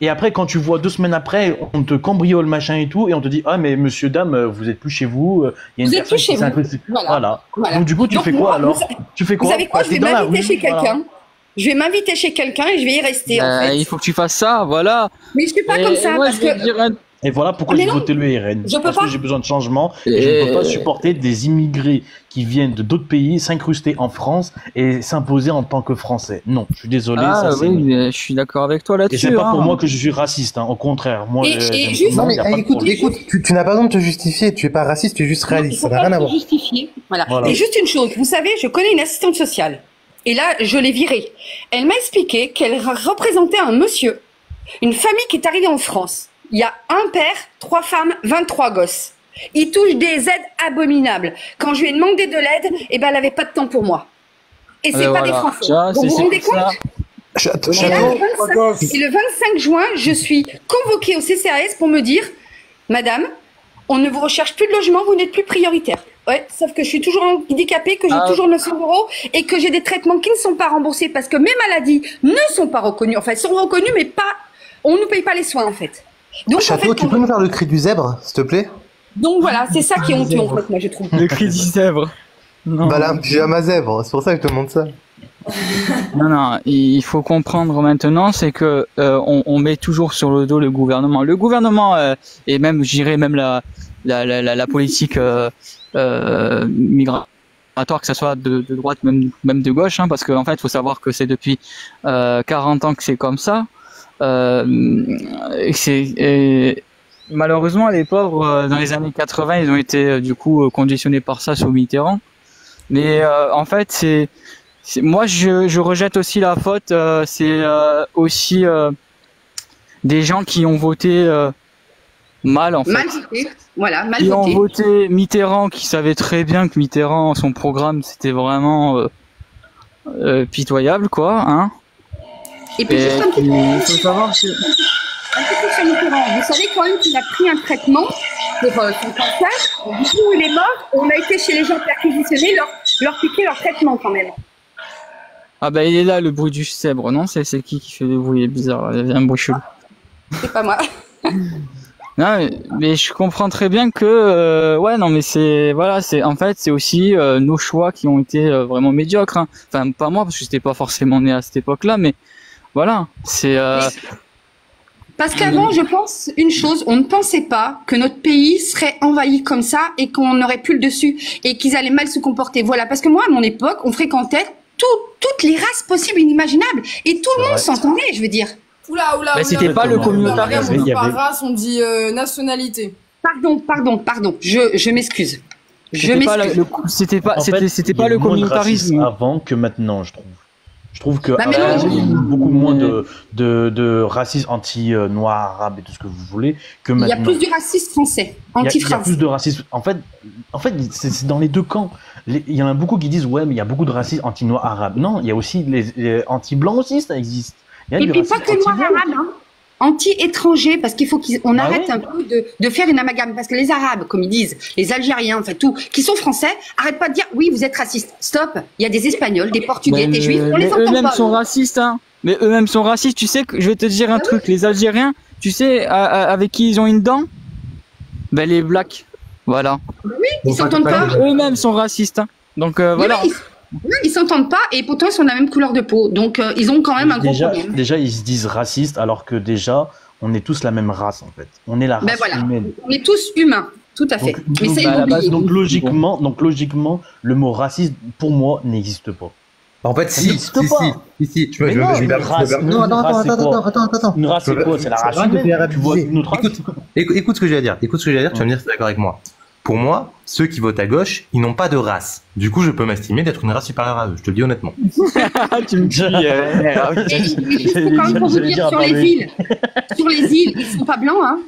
Et après, quand tu vois 2 semaines après, on te cambriole, machin et tout, et on te dit, ah, mais monsieur, dame, vous êtes plus chez vous, il y a une personne qui s'est voilà. Donc, du coup, tu fais quoi alors? Tu fais quoi? Vous savez quoi? Je vais m'inviter chez quelqu'un. Je vais m'inviter chez quelqu'un et je vais y rester, en fait. Il faut que tu fasses ça, voilà. Mais je suis pas comme ça, parce que... Et voilà pourquoi j'ai voté le RN. Parce que j'ai besoin de changement et je ne peux pas supporter des immigrés qui viennent de d'autres pays s'incruster en France et s'imposer en tant que Français. Non, je suis désolé. Ah ça, oui, mais je suis d'accord avec toi là-dessus. Et c'est pas pour moi que je suis raciste, au contraire. Moi, non, mais écoute, tu n'as pas besoin de te justifier. Tu es pas raciste, tu es juste réaliste. Ça n'a rien à voir. Justifier. Voilà. Et juste une chose, vous savez, je connais une assistante sociale. Et là, je l'ai virée. Elle m'a expliqué qu'elle représentait un monsieur, une famille qui est arrivée en France. Il y a un père, 3 femmes, 23 gosses. Il touche des aides abominables. Quand je lui ai demandé de l'aide, elle n'avait pas de temps pour moi. Et c'est pas des Français. Donc, vous vous rendez compte? Et le 25 juin, je suis convoquée au CCAS pour me dire, madame, on ne vous recherche plus de logement, vous n'êtes plus prioritaire. Ouais, sauf que je suis toujours handicapée, que j'ai toujours 900 € et que j'ai des traitements qui ne sont pas remboursés parce que mes maladies ne sont pas reconnues. Enfin, elles sont reconnues, mais pas, on ne nous paye pas les soins, en fait. Donc, Château, en fait, tu peux nous faire le cri du zèbre, s'il te plaît? Donc voilà, c'est ça qui est honteux, en fait, moi, je trouve. Le cri du zèbre. Non. Bah là, un pyjama zèbre, c'est pour ça que je te demande ça. Non, il faut comprendre maintenant, c'est que on met toujours sur le dos le gouvernement. Le gouvernement et même, je dirais même la politique migratoire, que ça soit de droite, même de gauche, hein, parce qu'en fait, il faut savoir que c'est depuis 40 ans que c'est comme ça. Malheureusement, les pauvres, dans les années 80, ils ont été du coup conditionnés par ça sous Mitterrand. Mais en fait, moi, je rejette aussi la faute. C'est aussi des gens qui ont voté mal, en fait. Mal voté, voilà, mal voté. Qui ont voté Mitterrand, qui savait très bien que Mitterrand, son programme, c'était vraiment pitoyable, quoi, hein. Et puis juste un petit peu, il faut savoir que... Un petit peu sur Mitterrand, vous savez quand même qu'il a pris un traitement pour son cancer. Du coup, il est mort. On a été chez les gens perquisitionnés, leur piquer leur traitement quand même. Ah bah il est là, le bruit du zèbre, non? C'est qui fait des bruits bizarres? Il y a un bruit chelou. C'est pas moi. Non, mais je comprends très bien que ouais, non, mais en fait c'est aussi nos choix qui ont été vraiment médiocres, hein. Enfin pas moi parce que j'étais pas forcément né à cette époque-là, mais voilà, c'est parce qu'avant, je pense une chose, on ne pensait pas que notre pays serait envahi comme ça et qu'on aurait plus le dessus et qu'ils allaient mal se comporter. Voilà, parce que moi à mon époque, on fréquentait toutes les races possibles et inimaginables et tout le monde s'entendait, je veux dire. Oula, c'était pas le communautarisme. On dit pas race, on dit nationalité. Pardon, je m'excuse. C'était pas le communautarisme. Avant que maintenant, je trouve. Je trouve que il y a beaucoup moins de racisme anti-noir, arabe et tout ce que vous voulez que maintenant. Il y a plus du racisme français, anti-français. Il y a plus de racisme. En fait, c'est dans les deux camps. Il y en a beaucoup qui disent ouais, mais il y a beaucoup de racisme anti-noir, arabe. Non, il y a aussi les anti-blancs aussi, ça existe. Et puis pas que noir, arabe, hein. Anti-étrangers, parce qu'il faut qu'on arrête un peu de faire une amalgame. Parce que les Arabes, comme ils disent, les Algériens, enfin tout, qui sont français, arrêtent pas de dire oui, vous êtes raciste. Stop. Il y a des Espagnols, des Portugais, des Juifs. On les entend pas. Eux-mêmes sont racistes, hein. Mais eux-mêmes sont racistes. Tu sais que je vais te dire un truc. Les Algériens, tu sais, avec qui ils ont une dent? Ben les blacks. Voilà. Oui, ils s'entendent pas. Eux-mêmes sont racistes, hein. Donc voilà. Oui, ils s'entendent pas et pourtant ils sont de la même couleur de peau, donc ils ont quand même un gros problème. Déjà, ils se disent racistes alors que déjà, on est tous la même race en fait. On est la race humaine. On est tous humains, tout à fait. Mais c'est immobilier. Donc logiquement, le mot raciste pour moi n'existe pas. En fait, si. Attends. Une race, c'est quoi? C'est la race humaine. Tu vois une autre race? Écoute ce que j'ai à dire. Tu vas me dire si tu es d'accord avec moi. Pour moi, ceux qui votent à gauche, ils n'ont pas de race. Du coup, je peux m'estimer d'être une race supérieure à eux. Je te le dis honnêtement. Tu me dis. Sur les îles, ils sont pas blancs, hein.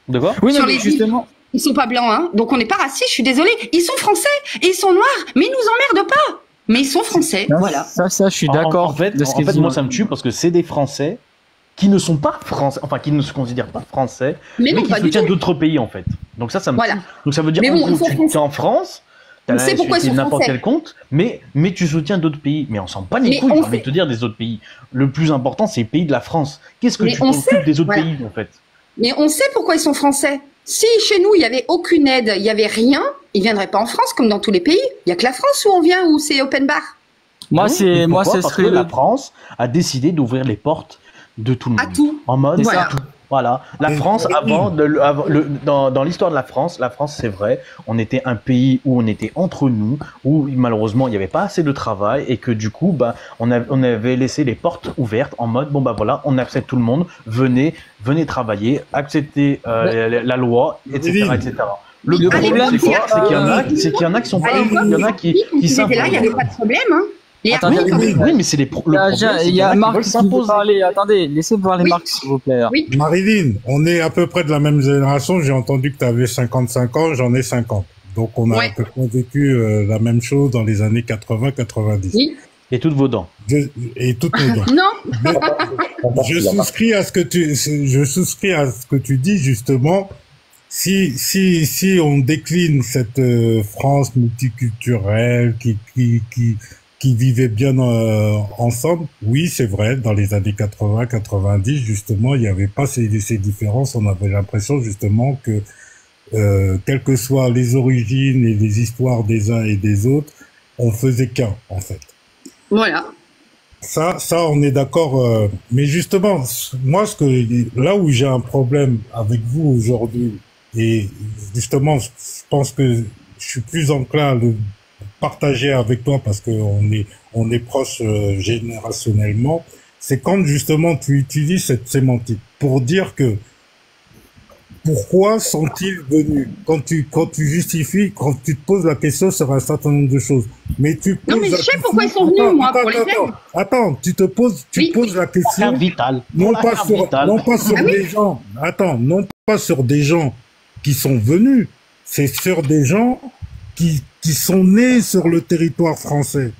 De quoi? Oui, mais justement. Ils sont pas blancs, hein. Donc on n'est pas racistes, je suis désolée. Ils sont français et ils sont noirs, mais ils nous emmerdent pas. Mais ils sont français, voilà. Ça, je suis d'accord. En fait, moi, ça me tue parce que c'est des Français qui ne sont pas français, enfin qui ne se considèrent pas français, mais qui soutiennent d'autres pays en fait. Donc ça me tue. Donc ça veut dire que tu es en France, tu as n'importe quel compte, mais tu soutiens d'autres pays. Mais on s'en bat les couilles, j'ai envie de te dire, des autres pays. Le plus important, c'est les pays de la France. Qu'est-ce que tu t'occupes des autres pays en fait? Mais on sait pourquoi ils sont français. Si chez nous, il n'y avait aucune aide, il n'y avait rien, ils ne viendraient pas en France comme dans tous les pays. Il n'y a que la France où on vient, où c'est open bar. Parce que la France a décidé d'ouvrir les portes de tout le monde. À tout. En mode, voilà. La France, dans l'histoire de la France, c'est vrai, on était un pays où on était entre nous, où malheureusement il n'y avait pas assez de travail et que du coup, on avait laissé les portes ouvertes en mode, voilà, on accepte tout le monde, venez travailler, acceptez la loi, etc. Le problème, c'est quoi? C'est qu'il y en a qui sont pas, il y en a qui s'imposent. Là, il n'y avait pas de problème, hein. Oui, mais c'est les il y a Marc qui veut parler. Attendez, laissez parler Marc, s'il vous plaît. Oui. Marilyn, on est à peu près de la même génération. J'ai entendu que tu avais 55 ans, j'en ai 50. Donc on a à peu près vécu la même chose dans les années 80-90. Oui. Et toutes vos dents. Et toutes nos dents. Non. Je souscris à ce que tu dis justement. Si on décline cette France multiculturelle qui vivaient bien ensemble. Oui, c'est vrai, dans les années 80-90, justement, il n'y avait pas ces différences. On avait l'impression, justement, que quelles que soient les origines et les histoires des uns et des autres, on faisait qu'un, en fait. Voilà. Ça, on est d'accord. Mais justement, moi, là où j'ai un problème avec vous aujourd'hui, et justement, je pense que je suis plus enclin à le partager avec toi parce que on est proche générationnellement, c'est quand justement tu utilises cette sémantique pour dire que pourquoi sont-ils venus, quand tu justifies, quand tu te poses la question sur un certain nombre de choses, mais tu poses je sais pourquoi ils sont venus, moi, pour les aider. Attends, tu poses la question non pas sur des gens, non pas sur des gens qui sont venus, c'est sur des gens qui sont nés sur le territoire français.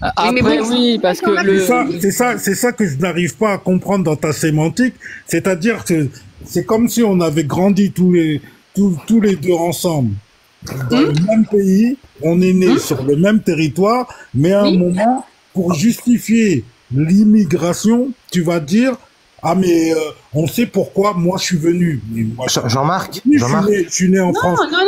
Après, oui, parce que c'est ça que je n'arrive pas à comprendre dans ta sémantique. C'est-à-dire que c'est comme si on avait grandi tous les deux ensemble dans le même pays. On est nés sur le même territoire, mais à un moment, pour justifier l'immigration, tu vas dire, ah mais on sait pourquoi moi je suis venu. Jean-Marc, je suis né en France. Non.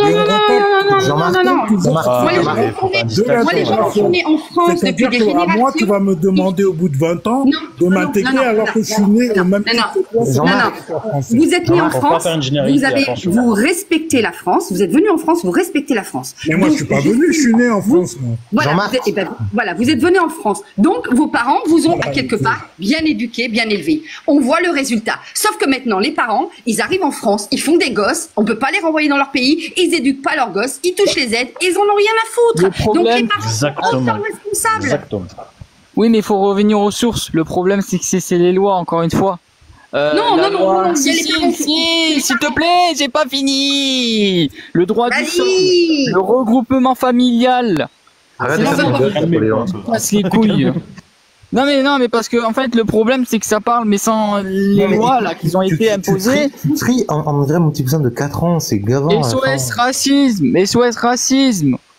Moi les gens qui sont nés en France depuis des générations. Moi tu vas me demander au bout de 20 ans de m'intégrer alors que je suis né au même titre que toi. Vous êtes né en France, vous respectez la France, vous êtes venu en France, vous respectez la France. Mais moi je suis pas venu, je suis né en France. Voilà, vous êtes venu en France. Donc vos parents vous ont quelque part bien éduqué, bien élevé. On voit le résultat. Sauf que maintenant, les parents, ils arrivent en France, ils font des gosses, on peut pas les renvoyer dans leur pays, ils éduquent pas leurs gosses, ils touchent les aides, ils en ont rien à foutre. Donc les parents sont responsables. Exactement. Oui, mais il faut revenir aux sources. Le problème, c'est que c'est les lois, encore une fois. Non. S'il te plaît, j'ai pas fini. Le droit du sol, le regroupement familial. Arrête de casse les couilles. Non mais parce que en fait le problème c'est que ça parle mais sans les lois là qui ont été imposées. Tu tries en vrai mon petit cousin de 4 ans, c'est gavant. SOS racisme.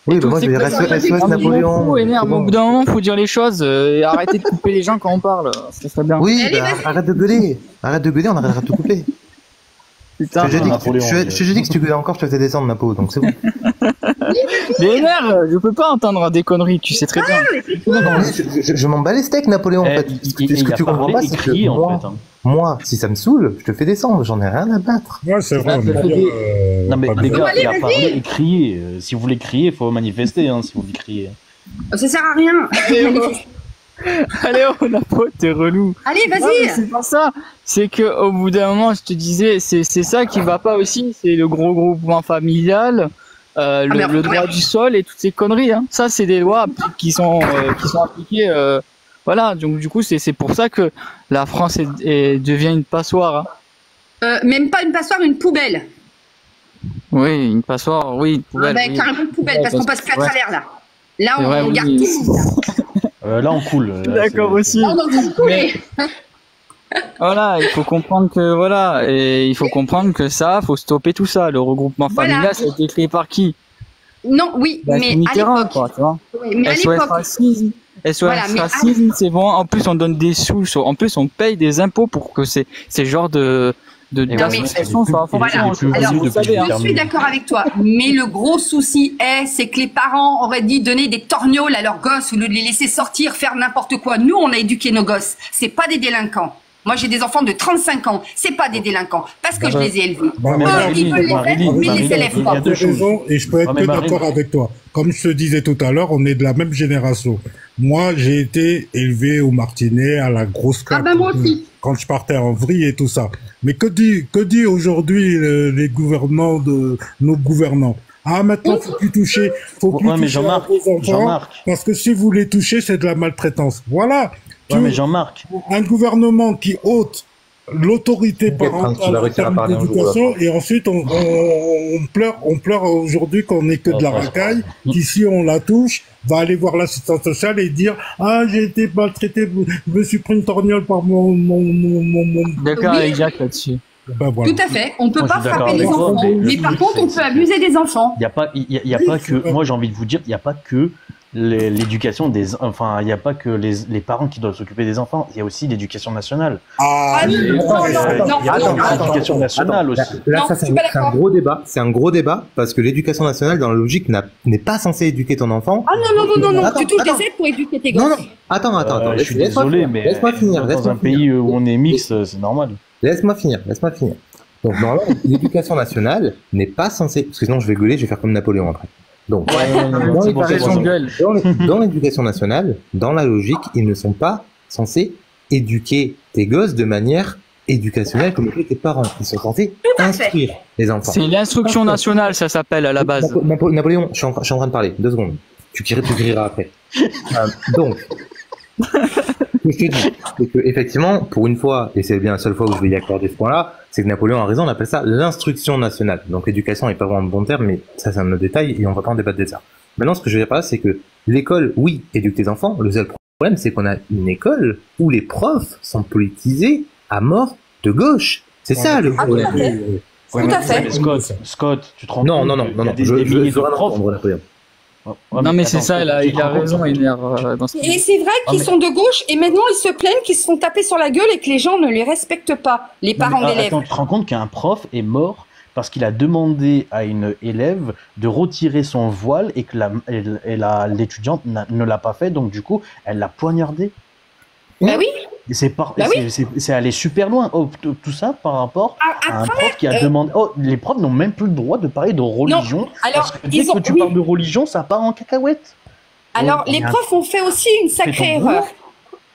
Oui, moi je vais dire SOS Napoléon. Au bout d'un moment faut dire les choses et arrêter de couper les gens quand on parle, ça serait bien. Oui, arrête de gueuler, on arrêtera de te couper. Putain, je dis que si tu gueules encore, je te fais descendre ma peau, donc c'est bon. Mais merde, je peux pas entendre des conneries, tu sais très bien. Je m'en bats les steaks, Napoléon, en fait. Ce que tu comprends pas, c'est que moi, si ça me saoule, je te fais descendre, j'en ai rien à battre. Ouais, c'est vrai. Non, mais les gars, il a parlé et crié. Si vous voulez crier, il faut manifester, si vous voulez crier. Ça sert à rien. Allez, Napo, t'es relou. Allez, vas-y. Non, c'est pas ça. C'est que au bout d'un moment, je te disais, c'est ça qui va pas aussi. C'est le gros groupement familial, le droit du sol et toutes ces conneries. Ça, c'est des lois qui sont appliquées. Voilà. Donc du coup, c'est pour ça que la France devient une passoire. Même pas une passoire, une poubelle. Oui, une passoire, oui, une poubelle. Ah ben, carrément une poubelle, parce qu'on passe plus à travers là. Là, C'est vrai, on garde oui. tout. Là, on coule. D'accord aussi. Là, on va couler. Voilà, il faut comprendre que voilà, et il faut comprendre que ça, faut stopper tout ça. Le regroupement familial, ça a été créé par qui? Non, oui, Bah, mais c'est à Mitterrand, l'époque. quoi, tu vois. Oui, mais à SOS l'époque. racisme. SOS Voilà, mais racisme, c'est bon. En plus, on donne des sous. En plus, on paye des impôts pour que ces genres d'associations soient Voilà. Alors, je suis d'accord avec toi, mais le gros souci c'est que les parents auraient dit donner des torgnoles à leurs gosses au lieu de les laisser sortir, faire n'importe quoi. Nous, on a éduqué nos gosses. C'est pas des délinquants. Moi, j'ai des enfants de 35 ans. C'est pas des délinquants. Parce que je les ai élevés. Ils veulent les faire, mais ils les élèvent pas. Tu as raison, et je peux être que d'accord avec toi. Comme je te disais tout à l'heure, on est de la même génération. Moi, j'ai été élevé au Martinet, à la grosse claque. Ah ben, moi aussi. Quand je partais en vrille et tout ça. Mais que dit aujourd'hui les gouvernements de nos gouvernants? Ah, maintenant, faut plus toucher vos enfants, parce que si vous les touchez, c'est de la maltraitance. Voilà. Ouais, mais Jean-Marc. Un gouvernement qui ôte l'autorité parentale en termes d'éducation, et ensuite on pleure aujourd'hui qu'on n'est que de la racaille, qui si on la touche, va aller voir l'assistance sociale et dire ah j'ai été maltraité, je me suis pris une torgnole par mon D'accord avec Jacques là-dessus. Ben, voilà. Tout à fait. On peut pas frapper les enfants, mais par contre on peut abuser des enfants. Il y a pas que. Moi j'ai envie de vous dire, il n'y a pas que l'éducation des, enfin, il n'y a pas que les parents qui doivent s'occuper des enfants, il y a aussi l'éducation nationale. L'éducation nationale aussi. Là, ça, c'est un gros débat. C'est un gros débat parce que l'éducation nationale, dans la logique, n'est pas censée éduquer ton enfant. Ah non, tu touches des aides pour éduquer tes gosses. Non, attends. Je suis désolé, mais laisse-moi finir. Dans un pays où on est mix, c'est normal. Laisse-moi finir. Donc, normalement, l'éducation nationale n'est pas censée, parce que sinon je vais gueuler, je vais faire comme Napoléon après. Donc, dans l'éducation nationale, dans la logique, ils ne sont pas censés éduquer tes gosses de manière éducationnelle comme tes parents. Ils sont censés instruire les enfants. C'est l'instruction nationale, ça s'appelle à la base. Napoléon, je suis en train de parler. 2 secondes. Tu crieras après. Donc, ce que je te dis, c'est que effectivement, pour une fois, et c'est bien la seule fois où je vais y accorder ce point-là, c'est que Napoléon a raison, on appelle ça l'instruction nationale. Donc l'éducation n'est pas vraiment le bon terme, mais ça c'est un autre détail et on va pas en débattre de ça. Maintenant, ce que je veux dire par là, c'est que l'école, oui, éduque tes enfants. Le seul problème, c'est qu'on a une école où les profs sont politisés à mort de gauche. C'est ça le problème. Tout à fait. Scott, tu te rends compte? Non, je veux répondre, Napoléon. Non mais c'est ça, il a raison. Et c'est vrai qu'ils sont de gauche et maintenant ils se plaignent qu'ils se sont tapés sur la gueule et que les gens ne les respectent pas, les parents d'élèves. Attends, tu te rends compte qu'un prof est mort parce qu'il a demandé à une élève de retirer son voile et que l'étudiante ne l'a pas fait, donc du coup elle l'a poignardé. Bah oui. C'est allé super loin. Tout ça par rapport à un prof qui a demandé. Les profs n'ont même plus le droit de parler de religion. Non, alors, parce que dès que tu parles de religion, ça part en cacahuète. Alors, les profs ont fait aussi une sacrée erreur.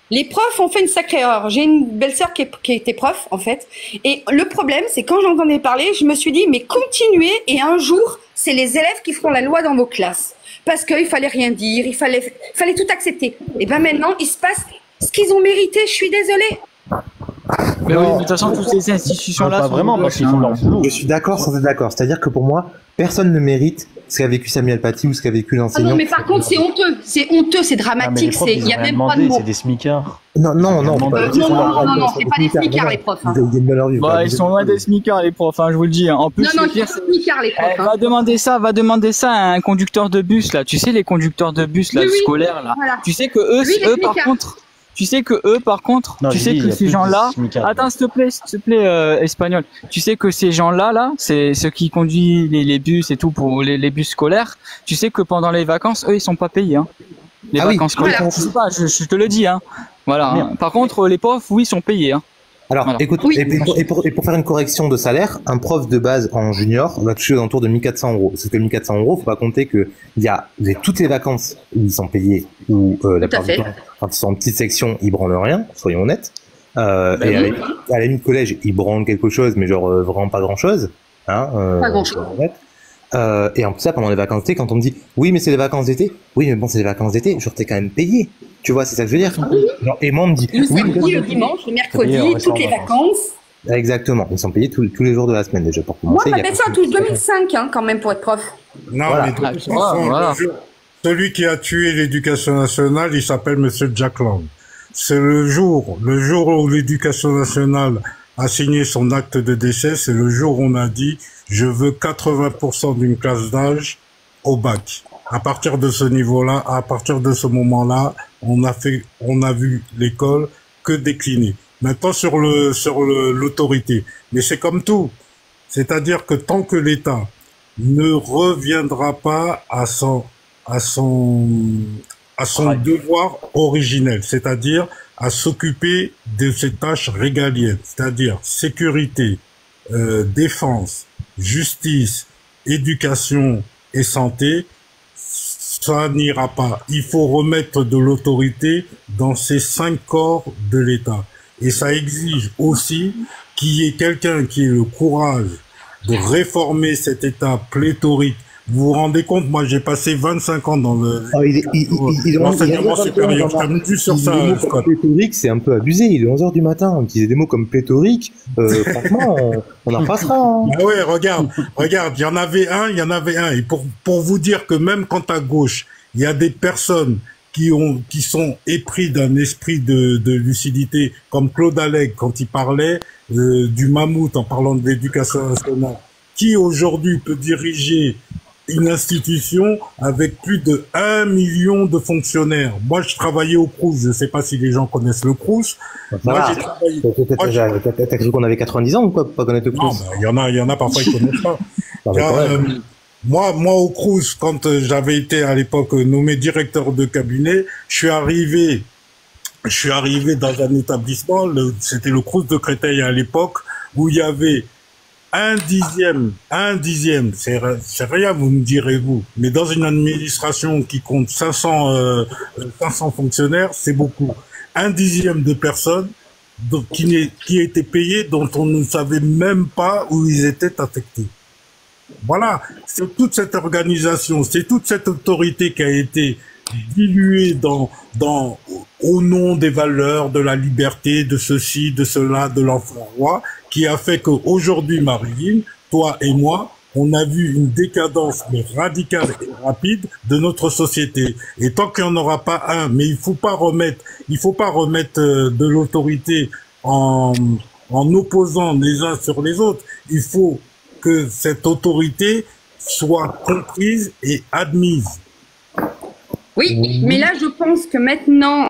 Les profs ont fait une sacrée erreur. J'ai une belle-sœur qui était prof, en fait. Et le problème, c'est quand j'entendais parler, je me suis dit, mais continuez, et un jour, c'est les élèves qui feront la loi dans vos classes. Parce qu'il fallait rien dire, il fallait tout accepter. Et ben maintenant, il se passe ce qu'ils ont mérité, je suis désolée. Mais oui, de toute façon, toutes ces institutions-là pas vraiment, parce qu'ils font leur boulot. Je suis d'accord sans être d'accord. C'est-à-dire que pour moi, personne ne mérite ce qu'a vécu Samuel Paty ou ce qu'a vécu l'enseignant. Ah non, mais par contre, c'est honteux, c'est dramatique, il n'y a même pas de mots. C'est des smicards. Non, c'est pas des smicards, les profs. Ils sont loin des smicards, les profs, je vous le dis. En plus, non, c'est pas des smicards, les profs. Va demander ça à un conducteur de bus, là. Tu sais, les conducteurs de bus, là, scolaires, là. Tu sais que eux, par contre, ces gens-là, attends, s'il te plaît, espagnol. Tu sais que ces gens-là, là, c'est ceux qui conduisent les bus et tout pour les bus scolaires. Tu sais que pendant les vacances, eux, ils sont pas payés, Les vacances scolaires. Je sais pas, je te le dis, Voilà. Par contre, les profs, oui, sont payés, Alors, écoute, et pour faire une correction de salaire, un prof de base en junior va toucher aux alentours de 1 400 €. Parce que 1 400 €, faut pas compter que vous avez toutes les vacances où ils sont payés, ou la plupart du temps, quand ils sont en petite section, ils branlent rien, soyons honnêtes. Et à la limite collège, ils branlent quelque chose, mais genre vraiment pas grand-chose. Pas grand-chose. Et en plus ça, pendant les vacances d'été, quand on me dit oui mais c'est les vacances d'été, oui mais bon c'est les vacances d'été, genre t'es quand même payé, tu vois, c'est ça que je veux dire. Genre, et moi on me dit le samedi, le dimanche, le mercredi, toutes les vacances. Exactement, ils sont payés tous les jours de la semaine déjà pour commencer. Moi, ça touche 2005 hein, quand même pour être prof. Non, voilà. Mais celui qui a tué l'éducation nationale, il s'appelle Monsieur Jack Lang. C'est le jour où l'éducation nationale a signé son acte de décès, c'est le jour où on a dit je veux 80% d'une classe d'âge au bac. À partir de ce niveau-là, à partir de ce moment-là, on a vu l'école que décliner. Maintenant sur l'autorité, mais c'est comme tout, c'est-à-dire que tant que l'État ne reviendra pas à son devoir originel, c'est-à-dire à s'occuper de ses tâches régaliennes, c'est-à-dire sécurité, défense, justice, éducation et santé, ça n'ira pas. Il faut remettre de l'autorité dans ces 5 corps de l'État. Et ça exige aussi qu'il y ait quelqu'un qui ait le courage de réformer cet État pléthorique. Vous vous rendez compte, moi j'ai passé 25 ans dans l'enseignement supérieur. Je t'amuse juste sur ça, Scott. Pléthorique, c'est un peu abusé. Il est 11h du matin, on utilisait des mots comme pléthorique. Franchement, on en passera. Hein. Ah ouais, regarde, il y en avait un. Et pour vous dire que même quand à gauche, il y a des personnes qui sont épris d'un esprit de lucidité, comme Claude Allègre quand il parlait du mammouth en parlant de l'éducation nationale, qui aujourd'hui peut diriger une institution avec plus de 1 million de fonctionnaires. Moi, je travaillais au Crous. Je ne sais pas si les gens connaissent le Crous. Moi, j'ai travaillé. T'as cru qu'on avait 90 ans ou quoi, pour pas connaître le Crous? Non, il y en a parfois qui connaissent pas. Moi, au Crous, quand j'avais été à l'époque nommé directeur de cabinet, je suis arrivé dans un établissement, c'était le Crous de Créteil à l'époque, où il y avait un dixième, c'est rien, vous me direz-vous, mais dans une administration qui compte 500 fonctionnaires, c'est beaucoup. 1/10 de personnes qui étaient payées dont on ne savait même pas où ils étaient affectés. Voilà, c'est toute cette organisation, c'est toute cette autorité qui a été diluée au nom des valeurs, de la liberté, de ceci, de cela, de l'enfant roi, qui a fait qu'aujourd'hui, Marilyn, toi et moi, on a vu une décadence radicale et rapide de notre société. Et tant qu'il n'y en aura pas un, mais il faut pas remettre de l'autorité en opposant les uns sur les autres. Il faut que cette autorité soit comprise et admise. Oui, mais là, je pense que maintenant,